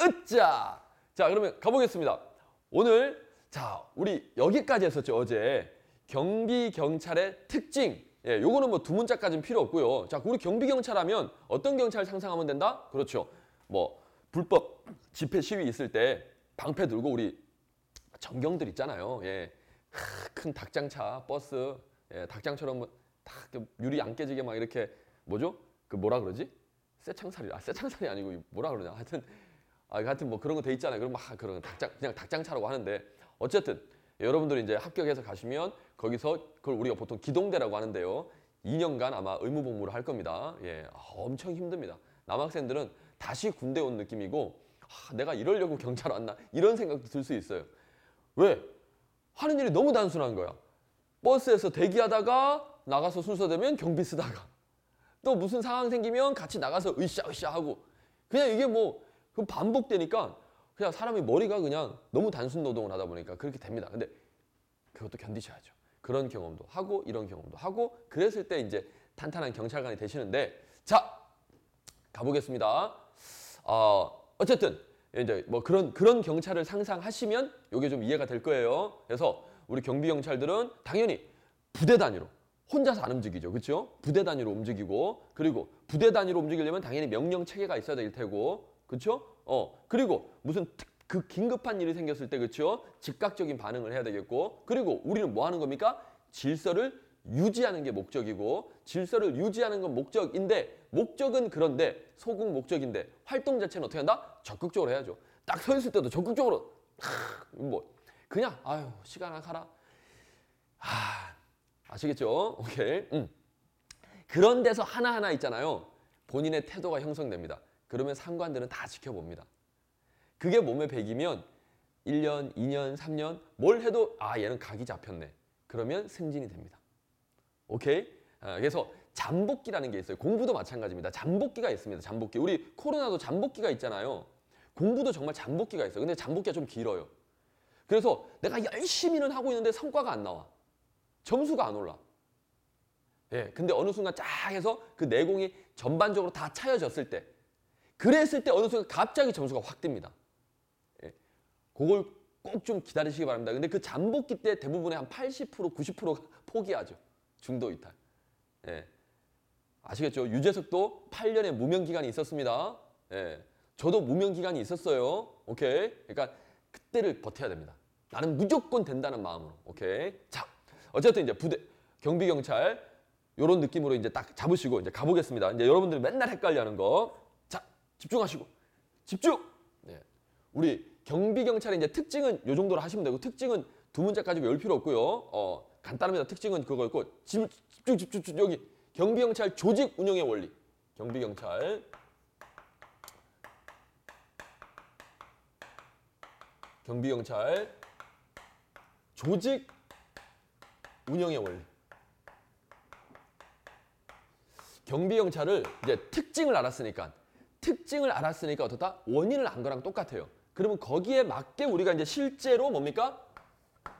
으짜! 자, 그러면 가보겠습니다. 오늘, 자, 우리 여기까지 했었죠, 어제. 경비경찰의 특징. 예, 요거는 뭐 두 문자까지는 필요 없고요. 자, 우리 경비경찰하면 어떤 경찰 상상하면 된다? 그렇죠. 뭐, 불법 집회 시위 있을 때 방패 들고 우리 전경들 있잖아요. 예. 큰 닭장차, 버스, 예, 닭장처럼 딱 유리 안 깨지게 막 이렇게, 뭐죠? 그 뭐라 그러지? 쇠창살이, 쇠창살이 아니고 뭐라 그러냐. 하여튼 뭐 그런 거 돼 있잖아요. 그럼 막 그런 그냥 닭장차라고 하는데, 어쨌든 여러분들이 이제 합격해서 가시면 거기서 그걸 우리가 보통 기동대라고 하는데요. 2년간 아마 의무복무를 할 겁니다. 예, 엄청 힘듭니다. 남학생들은 다시 군대 온 느낌이고, 내가 이러려고 경찰 왔나? 이런 생각도 들 수 있어요. 왜? 하는 일이 너무 단순한 거야. 버스에서 대기하다가 나가서 순서되면 경비 쓰다가, 또 무슨 상황 생기면 같이 나가서 으쌰으쌰 하고, 그냥 이게 뭐 반복되니까 그냥 사람이 머리가 그냥 너무 단순 노동을 하다 보니까 그렇게 됩니다. 근데 그것도 견디셔야죠. 그런 경험도 하고 이런 경험도 하고 그랬을 때 이제 탄탄한 경찰관이 되시는데, 자, 가보겠습니다. 어쨌든 이제 뭐 그런 경찰을 상상하시면 이게 좀 이해가 될 거예요. 그래서 우리 경비 경찰들은 당연히 부대 단위로 혼자서 안 움직이죠. 그렇죠? 부대 단위로 움직이고, 그리고 부대 단위로 움직이려면 당연히 명령 체계가 있어야 될 테고, 그렇죠? 그리고 무슨 그 긴급한 일이 생겼을 때, 그렇죠? 즉각적인 반응을 해야 되겠고, 그리고 우리는 뭐 하는 겁니까? 질서를 유지하는 게 목적이고, 질서를 유지하는 건 목적인데, 목적은 그런데 소극 목적인데 활동 자체는 어떻게 한다? 적극적으로 해야죠. 딱 서 있을 때도 적극적으로 뭐 그냥 아유 시간 가라. 아시겠죠? 오케이. 그런 데서 하나하나 있잖아요. 본인의 태도가 형성됩니다. 그러면 상관들은 다 지켜봅니다. 그게 몸에 배기면 1년, 2년, 3년 뭘 해도 얘는 각이 잡혔네. 그러면 승진이 됩니다. 오케이? 그래서 잠복기라는 게 있어요. 공부도 마찬가지입니다. 잠복기가 있습니다. 잠복기. 우리 코로나도 잠복기가 있잖아요. 공부도 정말 잠복기가 있어요. 근데 잠복기가 좀 길어요. 그래서 내가 열심히는 하고 있는데 성과가 안 나와. 점수가 안 올라. 예, 근데 어느 순간 쫙 해서 그 내공이 전반적으로 다 차여졌을 때, 그랬을 때 어느 순간 갑자기 점수가 확 뜹니다. 예, 그걸 꼭 좀 기다리시기 바랍니다. 근데 그 잠복기 때 대부분의 한 80%, 90%가 포기하죠. 중도 이탈. 예, 아시겠죠? 유재석도 8년의 무명기간이 있었습니다. 예, 저도 무명기간이 있었어요. 오케이? 그러니까 그때를 버텨야 됩니다. 나는 무조건 된다는 마음으로. 오케이? 자, 어쨌든 이제 부대, 경비경찰 요런 느낌으로 이제 딱 잡으시고 이제 가보겠습니다. 이제 여러분들이 맨날 헷갈려 하는 거. 자, 집중하시고. 집중! 네. 우리 경비경찰의 이제 특징은 요 정도로 하시면 되고, 특징은 두 문자 가지고 열 필요 없고요. 간단합니다. 특징은 그거였고, 집중. 여기 경비경찰 조직 운영의 원리. 경비경찰 조직 운영의 원리. 경비경찰을 이제 특징을 알았으니까 어떻다? 원인을 안 거랑 똑같아요. 그러면 거기에 맞게 우리가 이제 실제로 뭡니까?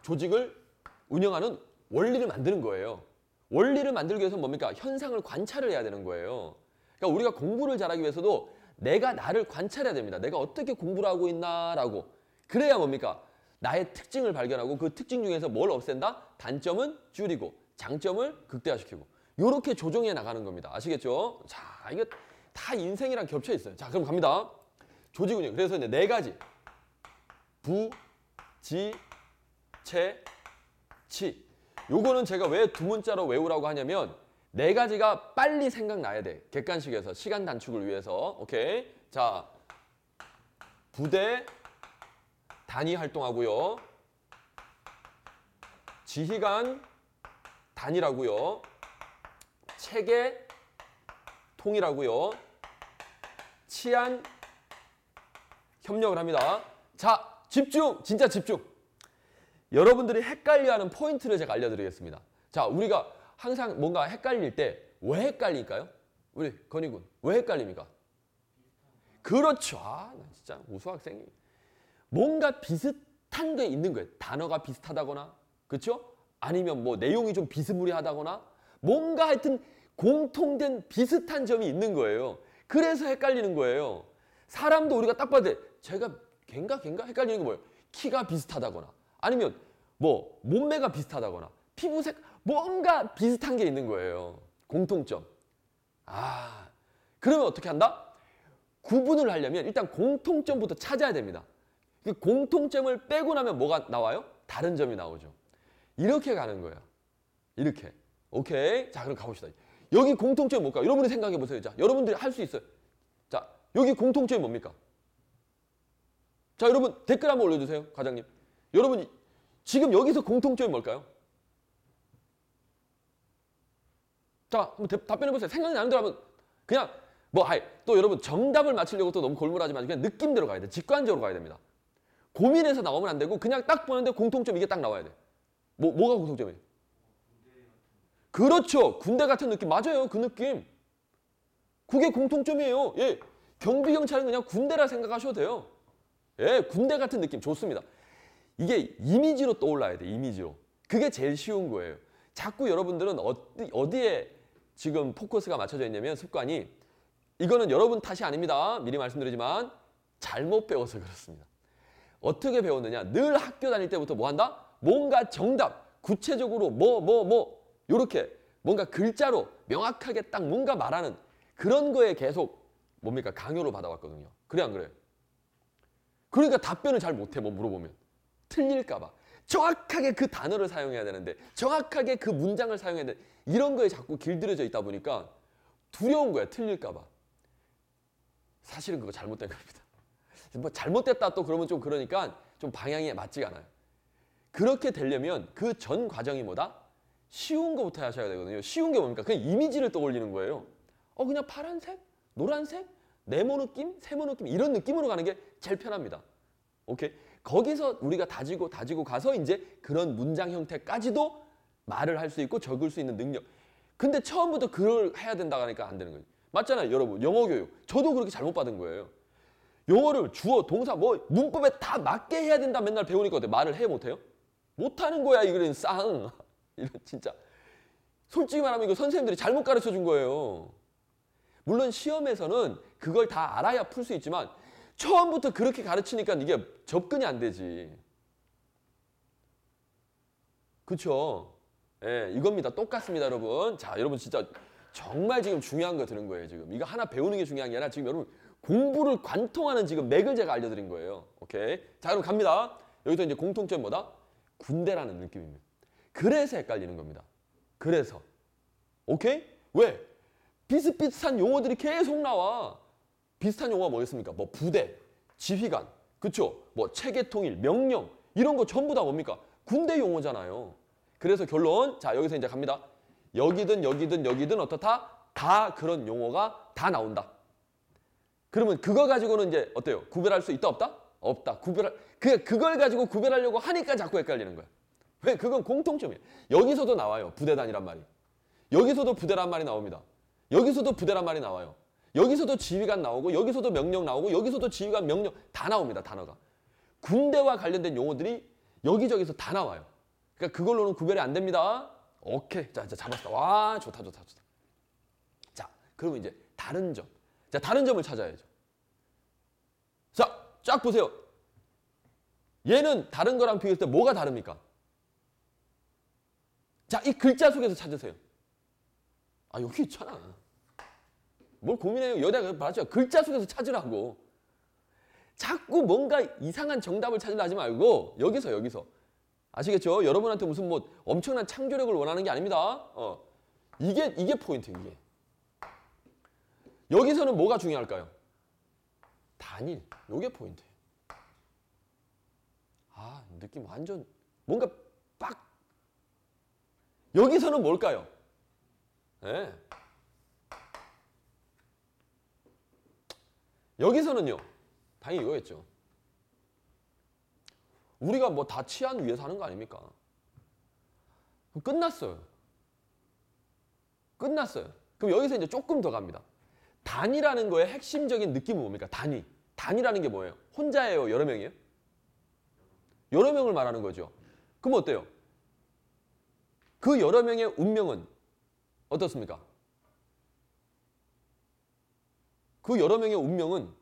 조직을 운영하는 원리를 만드는 거예요. 원리를 만들기 위해서는 뭡니까? 현상을 관찰을 해야 되는 거예요. 그러니까 우리가 공부를 잘하기 위해서도 내가 나를 관찰해야 됩니다. 내가 어떻게 공부를 하고 있나라고. 그래야 뭡니까? 나의 특징을 발견하고 그 특징 중에서 뭘 없앤다? 단점은 줄이고 장점을 극대화시키고 요렇게 조정해 나가는 겁니다. 아시겠죠? 자, 이게 다 인생이랑 겹쳐 있어요. 자, 그럼 갑니다. 조직 운영. 그래서 이제 네 가지. 부, 지, 채, 치. 요거는 제가 왜 두 문자로 외우라고 하냐면 네 가지가 빨리 생각나야 돼. 객관식에서 시간 단축을 위해서. 오케이. 자, 부대 단위 활동하고요. 지휘관 단위라고요. 체계 통일하고요. 치안 협력을 합니다. 자, 집중! 진짜 집중! 여러분들이 헷갈려하는 포인트를 제가 알려드리겠습니다. 자, 우리가 항상 뭔가 헷갈릴 때 왜 헷갈릴까요? 우리 건희군 왜 헷갈립니까? 그렇죠. 나 진짜 우수학생이 뭔가 비슷한 게 있는 거예요. 단어가 비슷하다거나, 그렇죠? 아니면 뭐 내용이 좀 비스무리하다거나, 뭔가 하여튼 공통된 비슷한 점이 있는 거예요. 그래서 헷갈리는 거예요. 사람도 우리가 딱 봐도 제가 걔인가 헷갈리는 게 뭐예요? 키가 비슷하다거나 아니면 뭐 몸매가 비슷하다거나 피부색 뭔가 비슷한 게 있는 거예요. 공통점. 아, 그러면 어떻게 한다? 구분을 하려면 일단 공통점부터 찾아야 됩니다. 그 공통점을 빼고 나면 뭐가 나와요? 다른 점이 나오죠. 이렇게 가는 거예요. 이렇게. 오케이. 자, 그럼 가봅시다. 여기 공통점이 뭘까? 여러분이 생각해 보세요. 자, 여러분들이 할 수 있어요. 자, 여기 공통점이 뭡니까? 자, 여러분 댓글 한번 올려주세요. 과장님. 여러분 지금 여기서 공통점이 뭘까요? 자, 한번 답변해 보세요. 생각이 나는 대로 한번 그냥 또 여러분 정답을 맞추려고 또 너무 골몰하지 마시고 그냥 느낌대로 가야 돼. 직관적으로 가야 됩니다. 고민해서 나오면 안 되고 그냥 딱 보는데 공통점 이게 딱 나와야 돼. 뭐가 공통점이에요? 그렇죠. 군대 같은 느낌. 맞아요. 그 느낌. 그게 공통점이에요. 예. 경비경찰은 그냥 군대라 생각하셔도 돼요. 예, 군대 같은 느낌 좋습니다. 이게 이미지로 떠올라야 돼. 이미지로. 그게 제일 쉬운 거예요. 자꾸 여러분들은 어디에 지금 포커스가 맞춰져 있냐면 습관이 이거는 여러분 탓이 아닙니다. 미리 말씀드리지만 잘못 배워서 그렇습니다. 어떻게 배웠느냐? 늘 학교 다닐 때부터 뭐 한다? 뭔가 정답, 구체적으로 요렇게 뭔가 글자로 명확하게 딱 뭔가 말하는 그런 거에 계속 뭡니까? 강요를 받아왔거든요. 그래 안 그래요? 그러니까 답변을 잘 못해 뭐 물어보면. 틀릴까 봐. 정확하게 그 단어를 사용해야 되는데 정확하게 그 문장을 사용해야 되는데 이런 거에 자꾸 길들여져 있다 보니까 두려운 거야. 틀릴까 봐. 사실은 그거 잘못된 겁니다. 뭐 잘못됐다 또 그러면 좀 그러니까 좀 방향이 맞지가 않아요. 그렇게 되려면 그 전 과정이 뭐다? 쉬운 거부터 하셔야 되거든요. 쉬운 게 뭡니까? 그냥 이미지를 떠올리는 거예요. 그냥 파란색? 노란색? 네모 느낌? 세모 느낌? 이런 느낌으로 가는 게 제일 편합니다. 오케이? 거기서 우리가 다지고 가서 이제 그런 문장 형태까지도 말을 할 수 있고 적을 수 있는 능력. 근데 처음부터 그걸 해야 된다고 하니까 안 되는 거예요. 맞잖아요, 여러분. 영어 교육. 저도 그렇게 잘못 받은 거예요. 영어를 주어, 동사, 문법에 다 맞게 해야 된다 맨날 배우니까 어때? 말을 해 못해요? 못하는 거야, 이거는 쌍. 이런 진짜. 솔직히 말하면 이거 선생님들이 잘못 가르쳐 준 거예요. 물론 시험에서는 그걸 다 알아야 풀 수 있지만 처음부터 그렇게 가르치니까 이게 접근이 안 되지. 그렇죠? 예, 이겁니다. 똑같습니다, 여러분. 자, 여러분 진짜 정말 지금 중요한 거 들은 거예요, 지금. 이거 하나 배우는 게 중요한 게 아니라 지금 여러분 공부를 관통하는 지금 맥을 제가 알려드린 거예요. 오케이? 자, 그럼 갑니다. 여기서 이제 공통점 뭐다? 군대라는 느낌입니다. 그래서 헷갈리는 겁니다. 그래서. 오케이? 왜? 비슷비슷한 용어들이 계속 나와. 비슷한 용어가 뭐였습니까? 부대, 지휘관, 그쵸? 체계 통일, 명령 이런 거 전부 다 뭡니까? 군대 용어잖아요. 그래서 결론, 자 여기서 이제 갑니다. 여기든 어떻다? 다 그런 용어가 다 나온다. 그러면 그거 가지고는 이제 어때요? 구별할 수 있다 없다? 없다. 그걸 가지고 구별하려고 하니까 자꾸 헷갈리는 거야. 왜? 그건 공통점이에요. 여기서도 나와요. 부대단이란 말이. 여기서도 부대란 말이 나옵니다. 여기서도 부대란 말이 나와요. 여기서도 지휘관 나오고 여기서도 명령 나오고 여기서도 지휘관 명령 다 나옵니다. 단어가. 군대와 관련된 용어들이 여기저기서 다 나와요. 그러니까 그걸로는 구별이 안 됩니다. 오케이. 자, 잡았다. 와, 좋다. 자, 그러면 이제 다른 점. 자, 다른 점을 찾아야죠. 자, 쫙 보세요. 얘는 다른 거랑 비교했을 때 뭐가 다릅니까? 자, 이 글자 속에서 찾으세요. 여기 있잖아. 뭘 고민해요? 여자가 말하죠. 글자 속에서 찾으라고. 자꾸 뭔가 이상한 정답을 찾으려 하지 말고 여기서. 아시겠죠? 여러분한테 무슨 엄청난 창조력을 원하는 게 아닙니다. 이게 포인트, 이게. 여기서는 뭐가 중요할까요? 단일. 요게 포인트예요. 느낌 완전 뭔가 빡. 여기서는 뭘까요? 네. 여기서는요. 당연히 이거겠죠. 우리가 다 치안 위해서 하는 거 아닙니까? 끝났어요. 그럼 여기서 이제 조금 더 갑니다. 단이라는 거의 핵심적인 느낌은 뭡니까? 단이라는 게 뭐예요? 혼자예요? 여러 명이에요? 여러 명을 말하는 거죠. 그럼 어때요? 그 여러 명의 운명은 어떻습니까? 그 여러 명의 운명은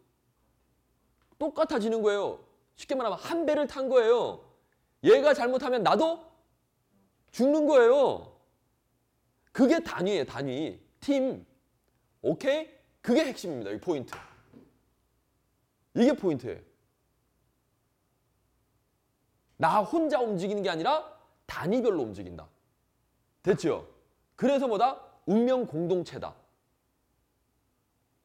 똑같아지는 거예요. 쉽게 말하면 한 배를 탄 거예요. 얘가 잘못하면 나도 죽는 거예요. 그게 단위예요, 단위. 팀. 오케이? 그게 핵심입니다. 이 포인트. 이게 포인트예요. 나 혼자 움직이는 게 아니라 단위별로 움직인다. 됐죠? 그래서 뭐다? 운명 공동체다.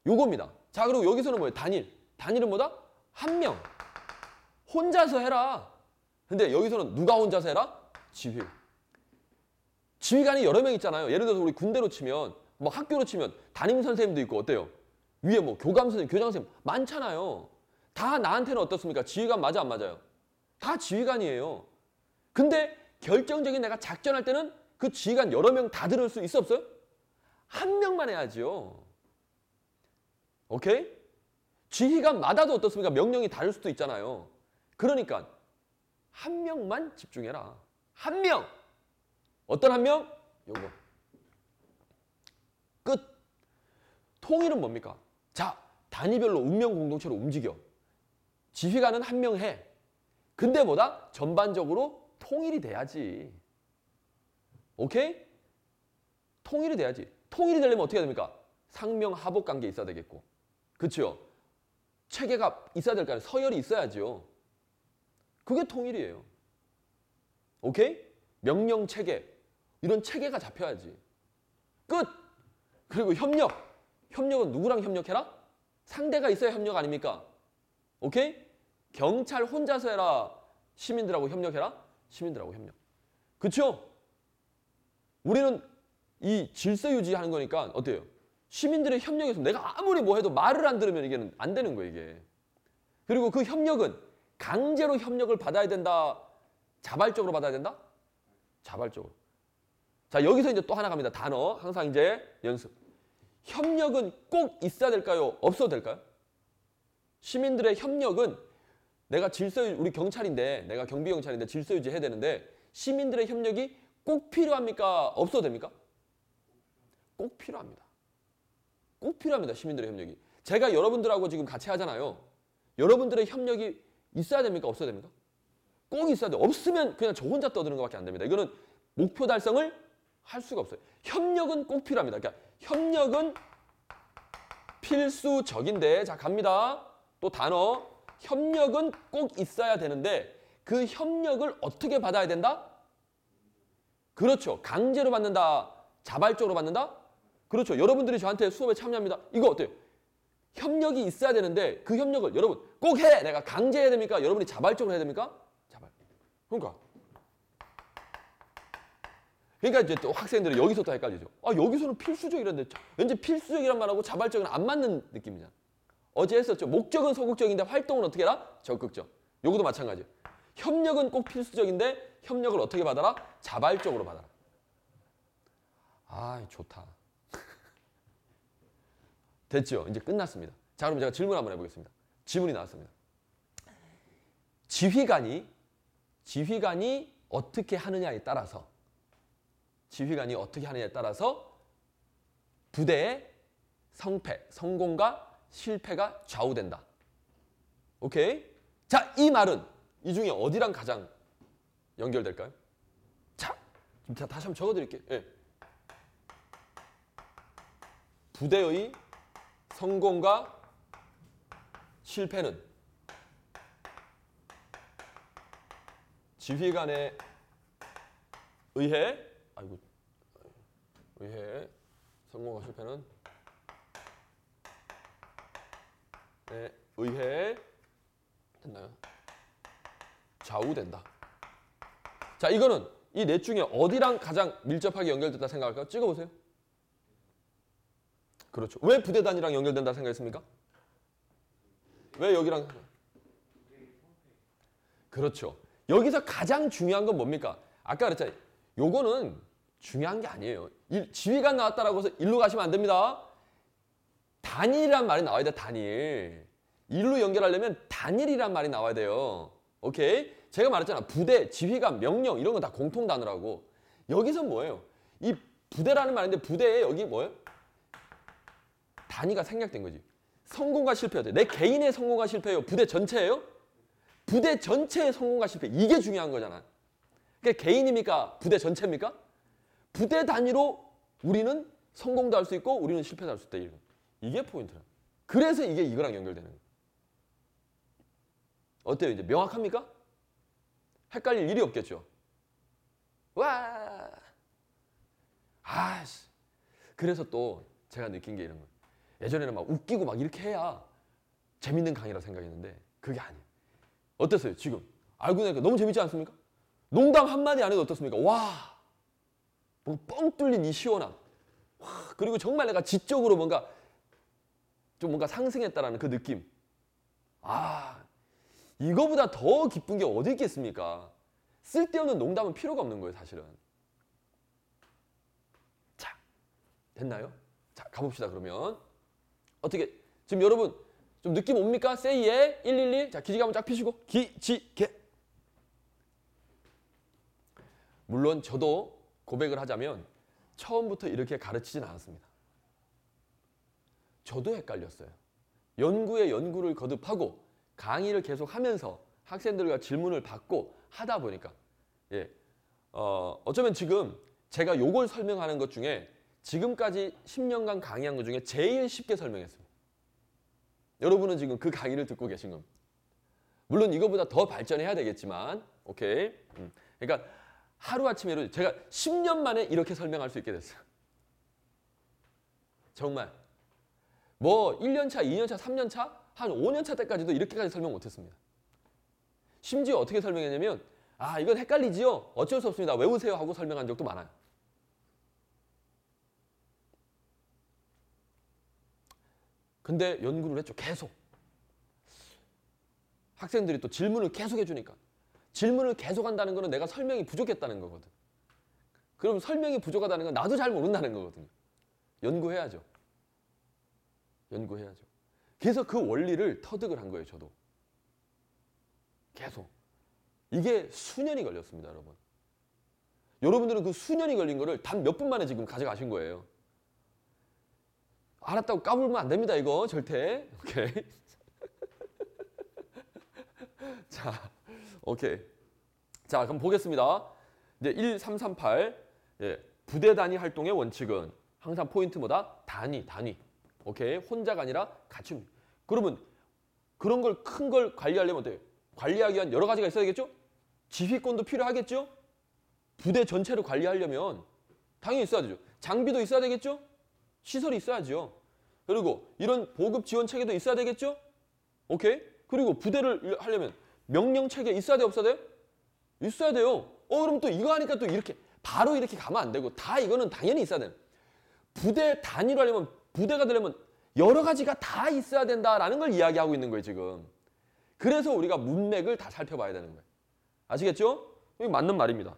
요겁니다. 자, 그리고 여기서는 뭐예요? 단일. 단일은 뭐다? 한 명. 혼자서 해라. 근데 여기서는 누가 혼자서 해라? 지휘. 지휘관이 여러 명 있잖아요. 예를 들어서 우리 군대로 치면, 뭐 학교로 치면 담임 선생님도 있고 어때요? 위에 뭐 교감 선생님, 교장 선생님 많잖아요. 다 나한테는 어떻습니까? 지휘관 맞아 안 맞아요? 다 지휘관이에요. 근데 결정적인 내가 작전할 때는 그 지휘관 여러 명 다 들을 수 있어 없어요? 한 명만 해야지요. 오케이? 지휘관마다도 어떻습니까? 명령이 다를 수도 있잖아요. 그러니까 한 명만 집중해라. 한 명. 어떤 한 명? 요거. 끝. 통일은 뭡니까? 자, 단위별로 운명 공동체로 움직여. 지휘관은 한 명 해. 근데 뭐다? 전반적으로 통일이 돼야지. 오케이? 통일이 돼야지. 통일이 되려면 어떻게 해야 됩니까? 상명하복 관계 있어야 되겠고. 그렇죠? 체계가 있어야 될 거 아니에요. 서열이 있어야죠. 그게 통일이에요. 오케이? 명령 체계. 이런 체계가 잡혀야지. 끝! 그리고 협력. 협력은 누구랑 협력해라? 상대가 있어야 협력 아닙니까? 오케이? 경찰 혼자서 해라. 시민들하고 협력해라. 시민들하고 협력. 그렇죠? 우리는 이 질서 유지하는 거니까 어때요? 시민들의 협력에서 내가 아무리 뭐 해도 말을 안 들으면 이게 안 되는 거예요, 이게. 그리고 그 협력은 강제로 협력을 받아야 된다. 자발적으로 받아야 된다? 자발적으로. 자, 여기서 이제 또 하나 갑니다. 단어. 항상 이제 연습. 협력은 꼭 있어야 될까요? 없어도 될까요? 시민들의 협력은 내가 우리 경찰인데, 내가 경비경찰인데 질서 유지해야 되는데 시민들의 협력이 꼭 필요합니까? 없어도 됩니까? 꼭 필요합니다. 꼭 필요합니다. 시민들의 협력이. 제가 여러분들하고 지금 같이 하잖아요. 여러분들의 협력이 있어야 됩니까? 없어야 됩니까? 꼭 있어야 돼요. 없으면 그냥 저 혼자 떠드는 것밖에 안 됩니다. 이거는 목표 달성을 할 수가 없어요. 협력은 꼭 필요합니다. 그러니까 협력은 필수적인데, 자 갑니다. 또 단어. 협력은 꼭 있어야 되는데 그 협력을 어떻게 받아야 된다? 그렇죠. 강제로 받는다. 자발적으로 받는다? 그렇죠. 여러분들이 저한테 수업에 참여합니다. 이거 어때요? 협력이 있어야 되는데 그 협력을 여러분 꼭 해! 내가 강제해야 됩니까? 여러분이 자발적으로 해야 됩니까? 자발. 그러니까 이제 또 학생들이 여기서 또 헷갈리죠. 아, 여기서는 필수적이란데 왠지 필수적이란 말하고 자발적은 안 맞는 느낌이잖아. 어제 했었죠. 목적은 소극적인데 활동은 어떻게 해라? 적극적. 요것도 마찬가지예요. 협력은 꼭 필수적인데 협력을 어떻게 받아라? 자발적으로 받아라. 아, 좋다. 됐죠? 이제 끝났습니다. 자, 그럼 제가 질문 한번 해보겠습니다. 질문이 나왔습니다. 지휘관이 어떻게 하느냐에 따라서 부대의 성공과 실패가 좌우된다. 오케이? 자, 이 말은 이 중에 어디랑 가장 연결될까요? 자, 지금 다시 한번 적어드릴게요. 예. 부대의 성공과 실패는 지휘관에 의해 성공과 실패는 의해 됐나요? 좌우된다. 자, 이거는 이 넷 중에 어디랑 가장 밀접하게 연결됐다 생각할까요? 찍어보세요. 그렇죠. 왜 부대 단위랑 연결된다 생각했습니까? 왜 여기랑? 그렇죠. 여기서 가장 중요한 건 뭡니까? 아까 그랬잖아요. 요거는 중요한 게 아니에요. 지휘관 나왔다라고 해서 일로 가시면 안 됩니다. 단일이란 말이 나와야 돼, 단일. 일로 연결하려면 단일이란 말이 나와야 돼요. 오케이? 제가 말했잖아. 부대, 지휘관, 명령 이런 건 다 공통 단어라고. 여기서 뭐예요? 이 부대라는 말인데 부대에 여기 뭐예요? 단위가 생략된 거지. 성공과 실패예요. 내 개인의 성공과 실패예요? 부대 전체예요? 부대 전체의 성공과 실패. 이게 중요한 거잖아. 그게 개인입니까? 부대 전체입니까? 부대 단위로 우리는 성공도 할 수 있고 우리는 실패도 할 수 있다. 이게 포인트야. 그래서 이게 이거랑 연결되는 거예요. 어때요? 이제 명확합니까? 헷갈릴 일이 없겠죠. 와! 아씨. 그래서 또 제가 느낀 게 이런 거예요. 예전에는 막 웃기고 막 이렇게 해야 재밌는 강의라 생각했는데 그게 아니에요. 어땠어요? 지금 알고 나니까 너무 재밌지 않습니까? 농담 한마디 안 해도 어떻습니까? 와! 뻥 뚫린 이 시원함. 와, 그리고 정말 내가 지적으로 뭔가 상승했다라는 그 느낌. 아, 이거보다 더 기쁜 게 어디 있겠습니까? 쓸데없는 농담은 필요가 없는 거예요, 사실은. 자, 됐나요? 자, 가봅시다, 그러면. 어떻게, 지금 여러분, 좀 느낌 옵니까? Say yeah, 112. 자, 기지개 한번 쫙 펴시고. 기지개. 물론 저도 고백을 하자면 처음부터 이렇게 가르치진 않았습니다. 저도 헷갈렸어요. 연구에 연구를 거듭하고 강의를 계속하면서 학생들과 질문을 받고 하다 보니까 어쩌면 지금 제가 요걸 설명하는 것 중에 지금까지 10년간 강의한 것 중에 제일 쉽게 설명했습니다. 여러분은 지금 그 강의를 듣고 계신 겁니다. 물론 이거보다 더 발전해야 되겠지만 오케이. 그러니까 하루아침에 제가 10년 만에 이렇게 설명할 수 있게 됐어요. 정말. 뭐 1년차, 2년차, 3년차, 한 5년차 때까지도 이렇게까지 설명 못했습니다. 심지어 어떻게 설명했냐면 아 이건 헷갈리지요? 어쩔 수 없습니다. 외우세요 하고 설명한 적도 많아요. 근데 연구를 했죠. 계속. 학생들이 또 질문을 계속 해주니까. 질문을 계속 한다는 거는 내가 설명이 부족했다는 거거든. 그럼 설명이 부족하다는 건 나도 잘 모른다는 거거든요. 연구해야죠. 연구해야죠. 그래서 그 원리를 터득을 한 거예요, 저도. 계속. 이게 수년이 걸렸습니다, 여러분. 여러분들은 그 수년이 걸린 거를 단 몇 분 만에 지금 가져가신 거예요. 알았다고 까불면 안 됩니다, 이거. 절대. 오케이. 자, 오케이. 자, 그럼 보겠습니다. 이제 1338. 부대 단위 활동의 원칙은 항상 포인트 뭐다? 단위. 오케이. 혼자가 아니라 같이. 그러면 그런 걸 큰 걸 관리하려면 어때요? 관리하기 위한 여러 가지가 있어야 되겠죠? 지휘권도 필요하겠죠? 부대 전체를 관리하려면 당연히 있어야 되죠. 장비도 있어야 되겠죠? 시설이 있어야죠. 그리고 이런 보급 지원 체계도 있어야 되겠죠? 오케이? 그리고 부대를 하려면 명령 체계 있어야 돼, 없어야 돼? 있어야 돼요. 그럼 또 이거 하니까 또 이렇게 바로 이렇게 가면 안 되고 다 이거는 당연히 있어야 돼요. 부대 단위로 하려면 부대가 되려면 여러 가지가 다 있어야 된다라는 걸 이야기하고 있는 거예요, 지금. 그래서 우리가 문맥을 다 살펴봐야 되는 거예요. 아시겠죠? 이게 맞는 말입니다.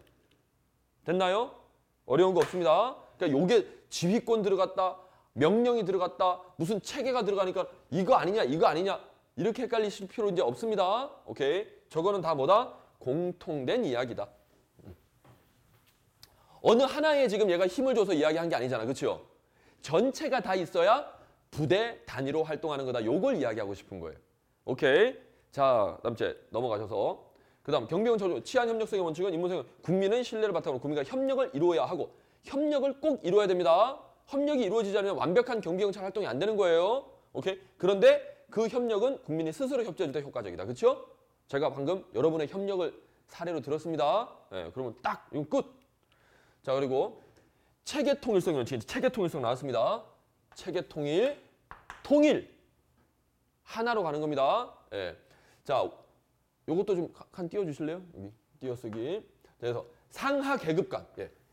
됐나요? 어려운 거 없습니다. 그러니까 요게 지휘권 들어갔다, 명령이 들어갔다, 무슨 체계가 들어가니까 이거 아니냐 이렇게 헷갈리실 필요 이제 없습니다. 오케이. 저거는 다 뭐다? 공통된 이야기다. 어느 하나에 지금 얘가 힘을 줘서 이야기한 게 아니잖아. 그렇죠? 전체가 다 있어야 부대 단위로 활동하는 거다. 요걸 이야기하고 싶은 거예요. 오케이. 자, 다음 째 넘어가셔서 그다음 경비원 저조 치안 협력성의 원칙은 임무수행 국민의 신뢰를 바탕으로 국민과 협력을 이루어야 하고 협력을 꼭 이루어야 됩니다. 협력이 이루어지지 않으면 완벽한 경비경찰 활동이 안 되는 거예요. 오케이? 그런데 그 협력은 국민이 스스로 협조해줄 때 효과적이다. 그렇죠? 제가 방금 여러분의 협력을 사례로 들었습니다. 그러면 딱 이거 끝. 자, 그리고 체계 통일성 원칙, 체계 통일성 나왔습니다. 체계 통일 하나로 가는 겁니다. 자, 요것도 좀 칸 띄워주실래요? 여기 띄어쓰기. 그래서 상하 계급 간,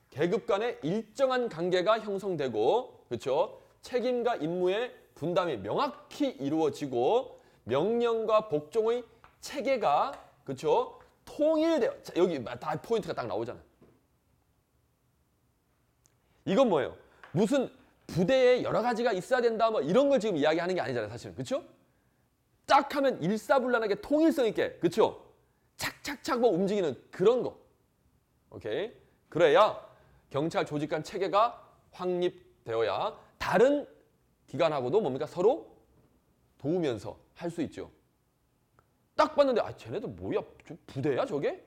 계급 간의 일정한 관계가 형성되고, 그렇죠? 책임과 임무의 분담이 명확히 이루어지고 명령과 복종의 체계가, 그렇죠? 통일되어. 여기 다 포인트가 딱 나오잖아요. 이건 뭐예요? 무슨 부대에 여러 가지가 있어야 된다, 뭐 이런 걸 지금 이야기하는 게 아니잖아요, 사실은. 그렇죠? 딱 하면 일사불란하게 통일성 있게, 그렇죠? 착착착 뭐 움직이는 그런 거. 오케이? 그래야 경찰 조직 간 체계가 확립되어야 다른 기관하고도 뭡니까? 서로 도우면서 할 수 있죠. 딱 봤는데 쟤네들 뭐야? 부대야 저게?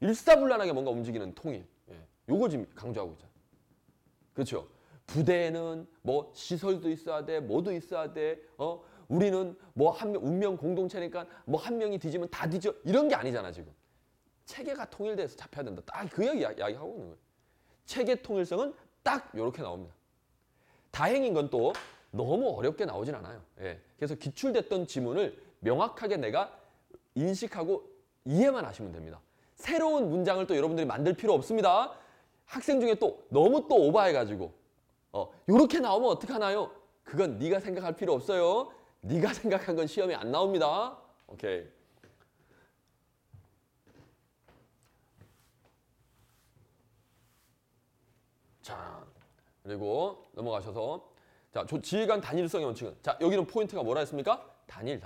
일사불란하게 뭔가 움직이는 통일. 예. 요걸 지금 강조하고 있잖아. 그렇죠? 부대에는 뭐 시설도 있어야 돼, 뭐도 있어야 돼. 우리는 뭐 운명 공동체니까 뭐 한 명이 뒤지면 다 뒤져. 이런 게 아니잖아 지금. 체계가 통일돼서 잡혀야 된다. 딱 그 이야기하고 있는 거예요. 체계 통일성은 딱 이렇게 나옵니다. 다행인 건 또 너무 어렵게 나오진 않아요. 예. 그래서 기출됐던 지문을 명확하게 내가 인식하고 이해만 하시면 됩니다. 새로운 문장을 또 여러분들이 만들 필요 없습니다. 학생 중에 또 너무 또 오버해가지고 이렇게 나오면 어떡하나요? 그건 네가 생각할 필요 없어요. 네가 생각한 건 시험에 안 나옵니다. 오케이. 자, 그리고 넘어가셔서 자, 지휘관 단일성의 원칙은 자, 여기는 포인트가 뭐라 했습니까? 단일.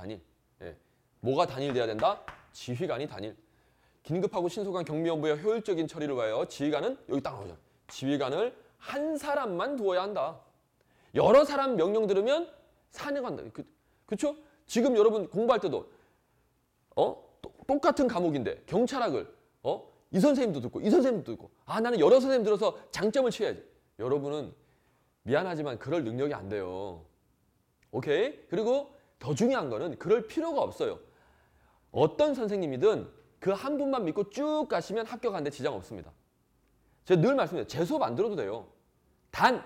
예. 뭐가 단일돼야 된다? 지휘관이 단일. 긴급하고 신속한 경비원부의 효율적인 처리를 위하여 지휘관은 여기 딱 나오죠. 지휘관을 한 사람만 두어야 한다. 여러 사람 명령 들으면 산행한다. 그렇죠? 지금 여러분 공부할 때도 똑같은 과목인데 경찰학을 이 선생님도 듣고 이 선생님도 듣고 나는 여러 선생님 들어서 장점을 취해야지. 여러분은 미안하지만 그럴 능력이 안 돼요. 오케이? 그리고 더 중요한 거는 그럴 필요가 없어요. 어떤 선생님이든 그 한 분만 믿고 쭉 가시면 합격하는데 지장 없습니다. 제가 늘 말씀드려요. 제 수업 안 들어도 돼요. 단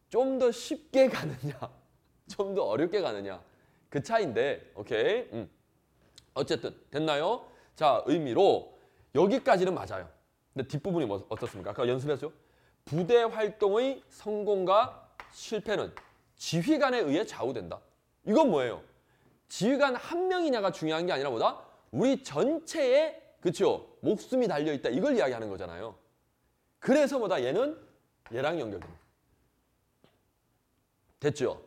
좀 더 쉽게 가느냐 좀 더 어렵게 가느냐 그 차이인데 오케이 어쨌든 됐나요? 자 의미로 여기까지는 맞아요. 근데 뒷부분이 어떻습니까? 아까 연습했죠? 부대 활동의 성공과 실패는 지휘관에 의해 좌우된다. 이건 뭐예요? 지휘관 한 명이냐가 중요한 게 아니라 뭐다? 우리 전체에 그쵸? 목숨이 달려있다. 이걸 이야기하는 거잖아요. 그래서 얘는 얘랑 연결됩니다. 됐죠?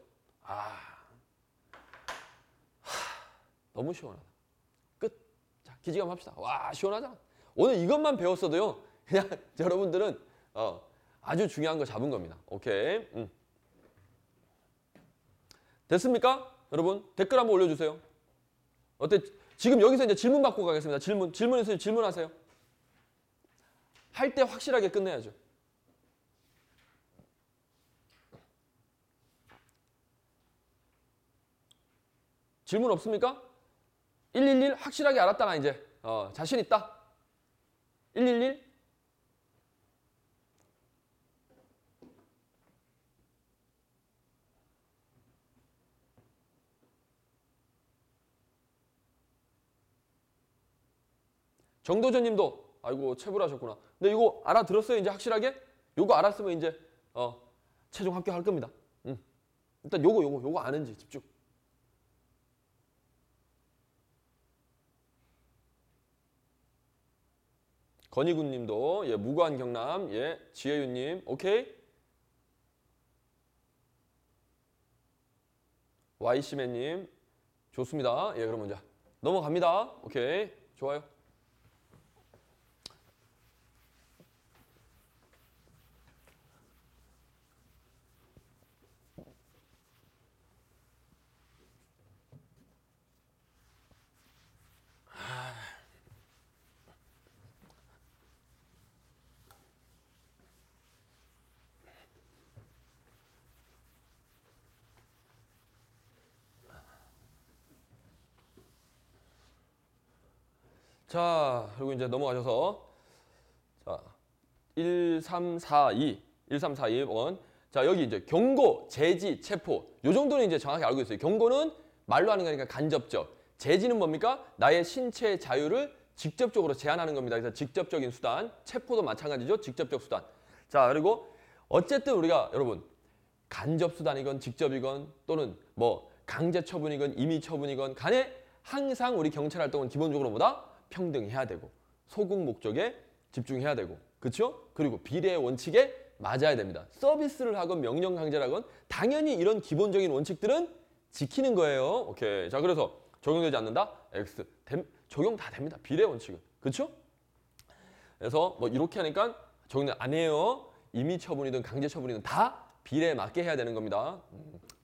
너무 시원하다. 끝. 자, 기지감 합시다. 와, 시원하잖아. 오늘 이것만 배웠어도요. 그냥 여러분들은 아주 중요한 거 잡은 겁니다. 오케이. 됐습니까? 여러분 댓글 한번 올려주세요. 어때? 지금 여기서 이제 질문 받고 가겠습니다. 질문 있으면 질문하세요. 할 때 확실하게 끝내야죠. 질문 없습니까? 111 확실하게 알았다 나 이제 자신 있다. 111 정도전 님도 아이고 체불하셨구나. 근데 이거 알아들었어요? 이제 확실하게? 요거 알았으면 이제 최종 합격할 겁니다. 일단 요거 아는지 집중. 건희군 님도 예, 무관 경남 예, 지혜윤 님 오케이. YC맨 님 좋습니다. 예, 그럼 이제 넘어갑니다. 오케이. 좋아요. 자, 그리고 이제 넘어가셔서 자, 1342번. 자, 여기 이제 경고, 제지, 체포. 요 정도는 이제 정확히 알고 있어요. 경고는 말로 하는 거니까 간접적. 제지는 뭡니까? 나의 신체 자유를 직접적으로 제한하는 겁니다. 그래서 직접적인 수단. 체포도 마찬가지죠. 직접적 수단. 자, 그리고 어쨌든 우리가 여러분 간접 수단이건 직접이건 또는 뭐 강제 처분이건 임의 처분이건 간에 항상 우리 경찰 활동은 기본적으로 뭐다? 평등해야 되고 소극 목적에 집중해야 되고 그렇죠? 그리고 비례의 원칙에 맞아야 됩니다. 서비스를 하건 명령 강제를 하건 당연히 이런 기본적인 원칙들은 지키는 거예요. 오케이. 자, 그래서 적용되지 않는다? X. 적용 다 됩니다. 비례 원칙은. 그렇죠? 그래서 뭐 이렇게 하니까 적용 안 해요. 임의 처분이든 강제 처분이든 다 비례에 맞게 해야 되는 겁니다.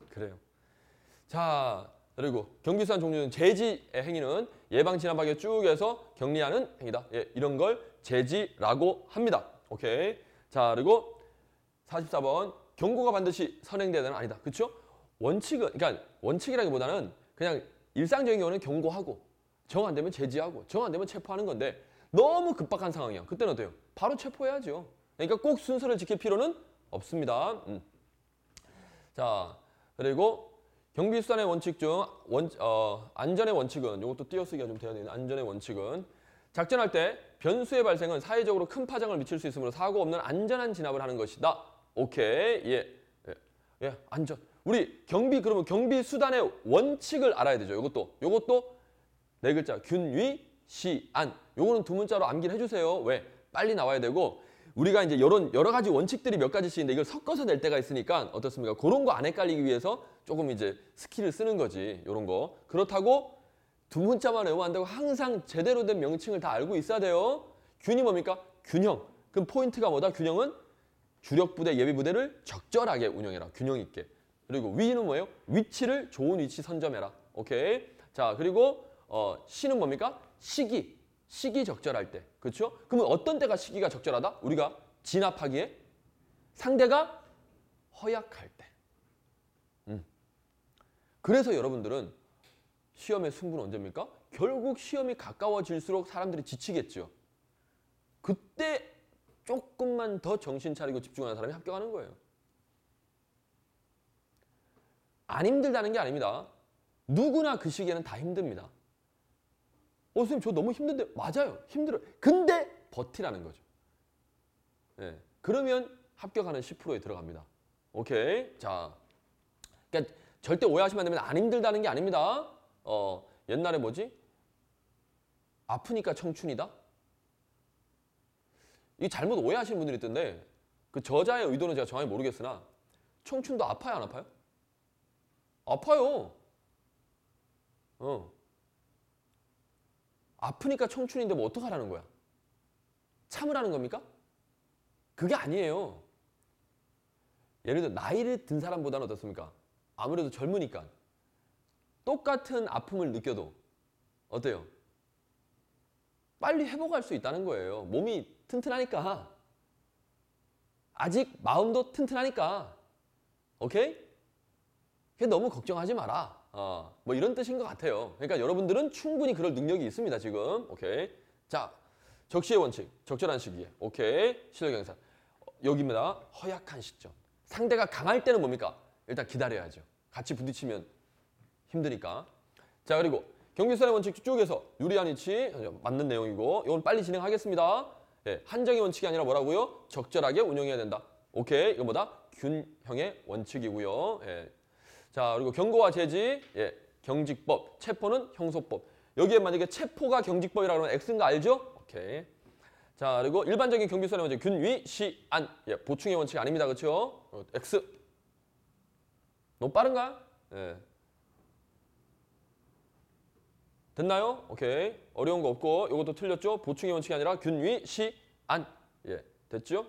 그래요. 자, 그리고 경비수단 종류는 제지의 행위는 예방 진압하게 쭉 해서 격리하는 행위다. 예, 이런 걸 제지라고 합니다. 오케이. 자, 그리고 44번 경고가 반드시 선행돼야 되는 아니다. 그렇죠? 원칙은 그러니까 원칙이라기보다는 그냥 일상적인 경우는 경고하고 정 안 되면 제지하고 정 안 되면 체포하는 건데 너무 급박한 상황이야. 그때는 어때요? 바로 체포해야죠. 그러니까 꼭 순서를 지킬 필요는 없습니다. 자, 그리고 경비수단의 원칙 중 안전의 원칙은 이것도 띄어쓰기가 좀 돼야 되는 안전의 원칙은 작전할 때 변수의 발생은 사회적으로 큰 파장을 미칠 수 있으므로 사고 없는 안전한 진압을 하는 것이다. 오케이. 예, 안전. 우리 그러면 경비수단의 원칙을 알아야 되죠. 요것도 네 글자 균위 시안. 요거는 두 문자로 암기를 해주세요. 왜? 빨리 나와야 되고 우리가 이제 여러 가지 원칙들이 몇 가지씩 있는데 이걸 섞어서 낼 때가 있으니까 어떻습니까? 그런 거 안 헷갈리기 위해서 조금 이제 스킬을 쓰는 거지. 요런 거. 그렇다고 두 문자만 외우면 안 되고 항상 제대로 된 명칭을 다 알고 있어야 돼요. 균이 뭡니까? 균형. 그럼 포인트가 뭐다? 균형은 주력부대, 예비부대를 적절하게 운영해라. 균형 있게. 그리고 위는 뭐예요? 위치를 좋은 위치 선점해라. 오케이. 자, 그리고 시는 뭡니까? 시기 적절할 때. 그렇죠? 그러면 어떤 때가 시기가 적절하다? 우리가 진압하기에 상대가 허약할 때. 그래서 여러분들은 시험의 승부는 언제입니까? 결국 시험이 가까워질수록 사람들이 지치겠죠. 그때 조금만 더 정신 차리고 집중하는 사람이 합격하는 거예요. 안 힘들다는 게 아닙니다. 누구나 그 시기에는 다 힘듭니다. 선생님 저 너무 힘든데 맞아요. 힘들어요. 근데 버티라는 거죠. 네. 그러면 합격하는 10%에 들어갑니다. 오케이. 자, 그러니까 절대 오해하시면 안 됩니다. 안 힘들다는 게 아닙니다. 옛날에 뭐지? 아프니까 청춘이다? 이게 잘못 오해하시는 분들이 있던데 그 저자의 의도는 제가 정확히 모르겠으나 청춘도 아파요, 안 아파요? 아파요. 아프니까 청춘인데 뭐 어떡하라는 거야? 참으라는 겁니까? 그게 아니에요. 예를 들어 나이를 든 사람보다는 어떻습니까? 아무래도 젊으니까 똑같은 아픔을 느껴도 어때요? 빨리 회복할 수 있다는 거예요. 몸이 튼튼하니까. 아직 마음도 튼튼하니까. 오케이? 너무 걱정하지 마라. 뭐 이런 뜻인 것 같아요. 그러니까 여러분들은 충분히 그럴 능력이 있습니다, 지금. 오케이. 자, 적시의 원칙. 적절한 시기에. 오케이. 실력 경사. 여기입니다. 허약한 시점. 상대가 강할 때는 뭡니까? 일단 기다려야죠. 같이 부딪히면 힘드니까. 자, 그리고 경비수단의 원칙 쭉 해서 유리한 위치 맞는 내용이고 이건 빨리 진행하겠습니다. 예, 한정의 원칙이 아니라 뭐라고요? 적절하게 운영해야 된다. 오케이. 이건 뭐다? 균형의 원칙이고요. 예. 자, 그리고 경고와 제지, 예, 경직법, 체포는 형소법. 여기에 만약에 체포가 경직법이라고 하면 X인 거 알죠? 오케이. 자, 그리고 일반적인 경비수단의 원칙 균위, 시, 안. 예, 보충의 원칙이 아닙니다. 그렇죠? X. 너무 빠른가? 예. 됐나요? 오케이. 어려운 거 없고 이것도 틀렸죠? 보충의 원칙이 아니라 균위, 시, 안. 예, 됐죠?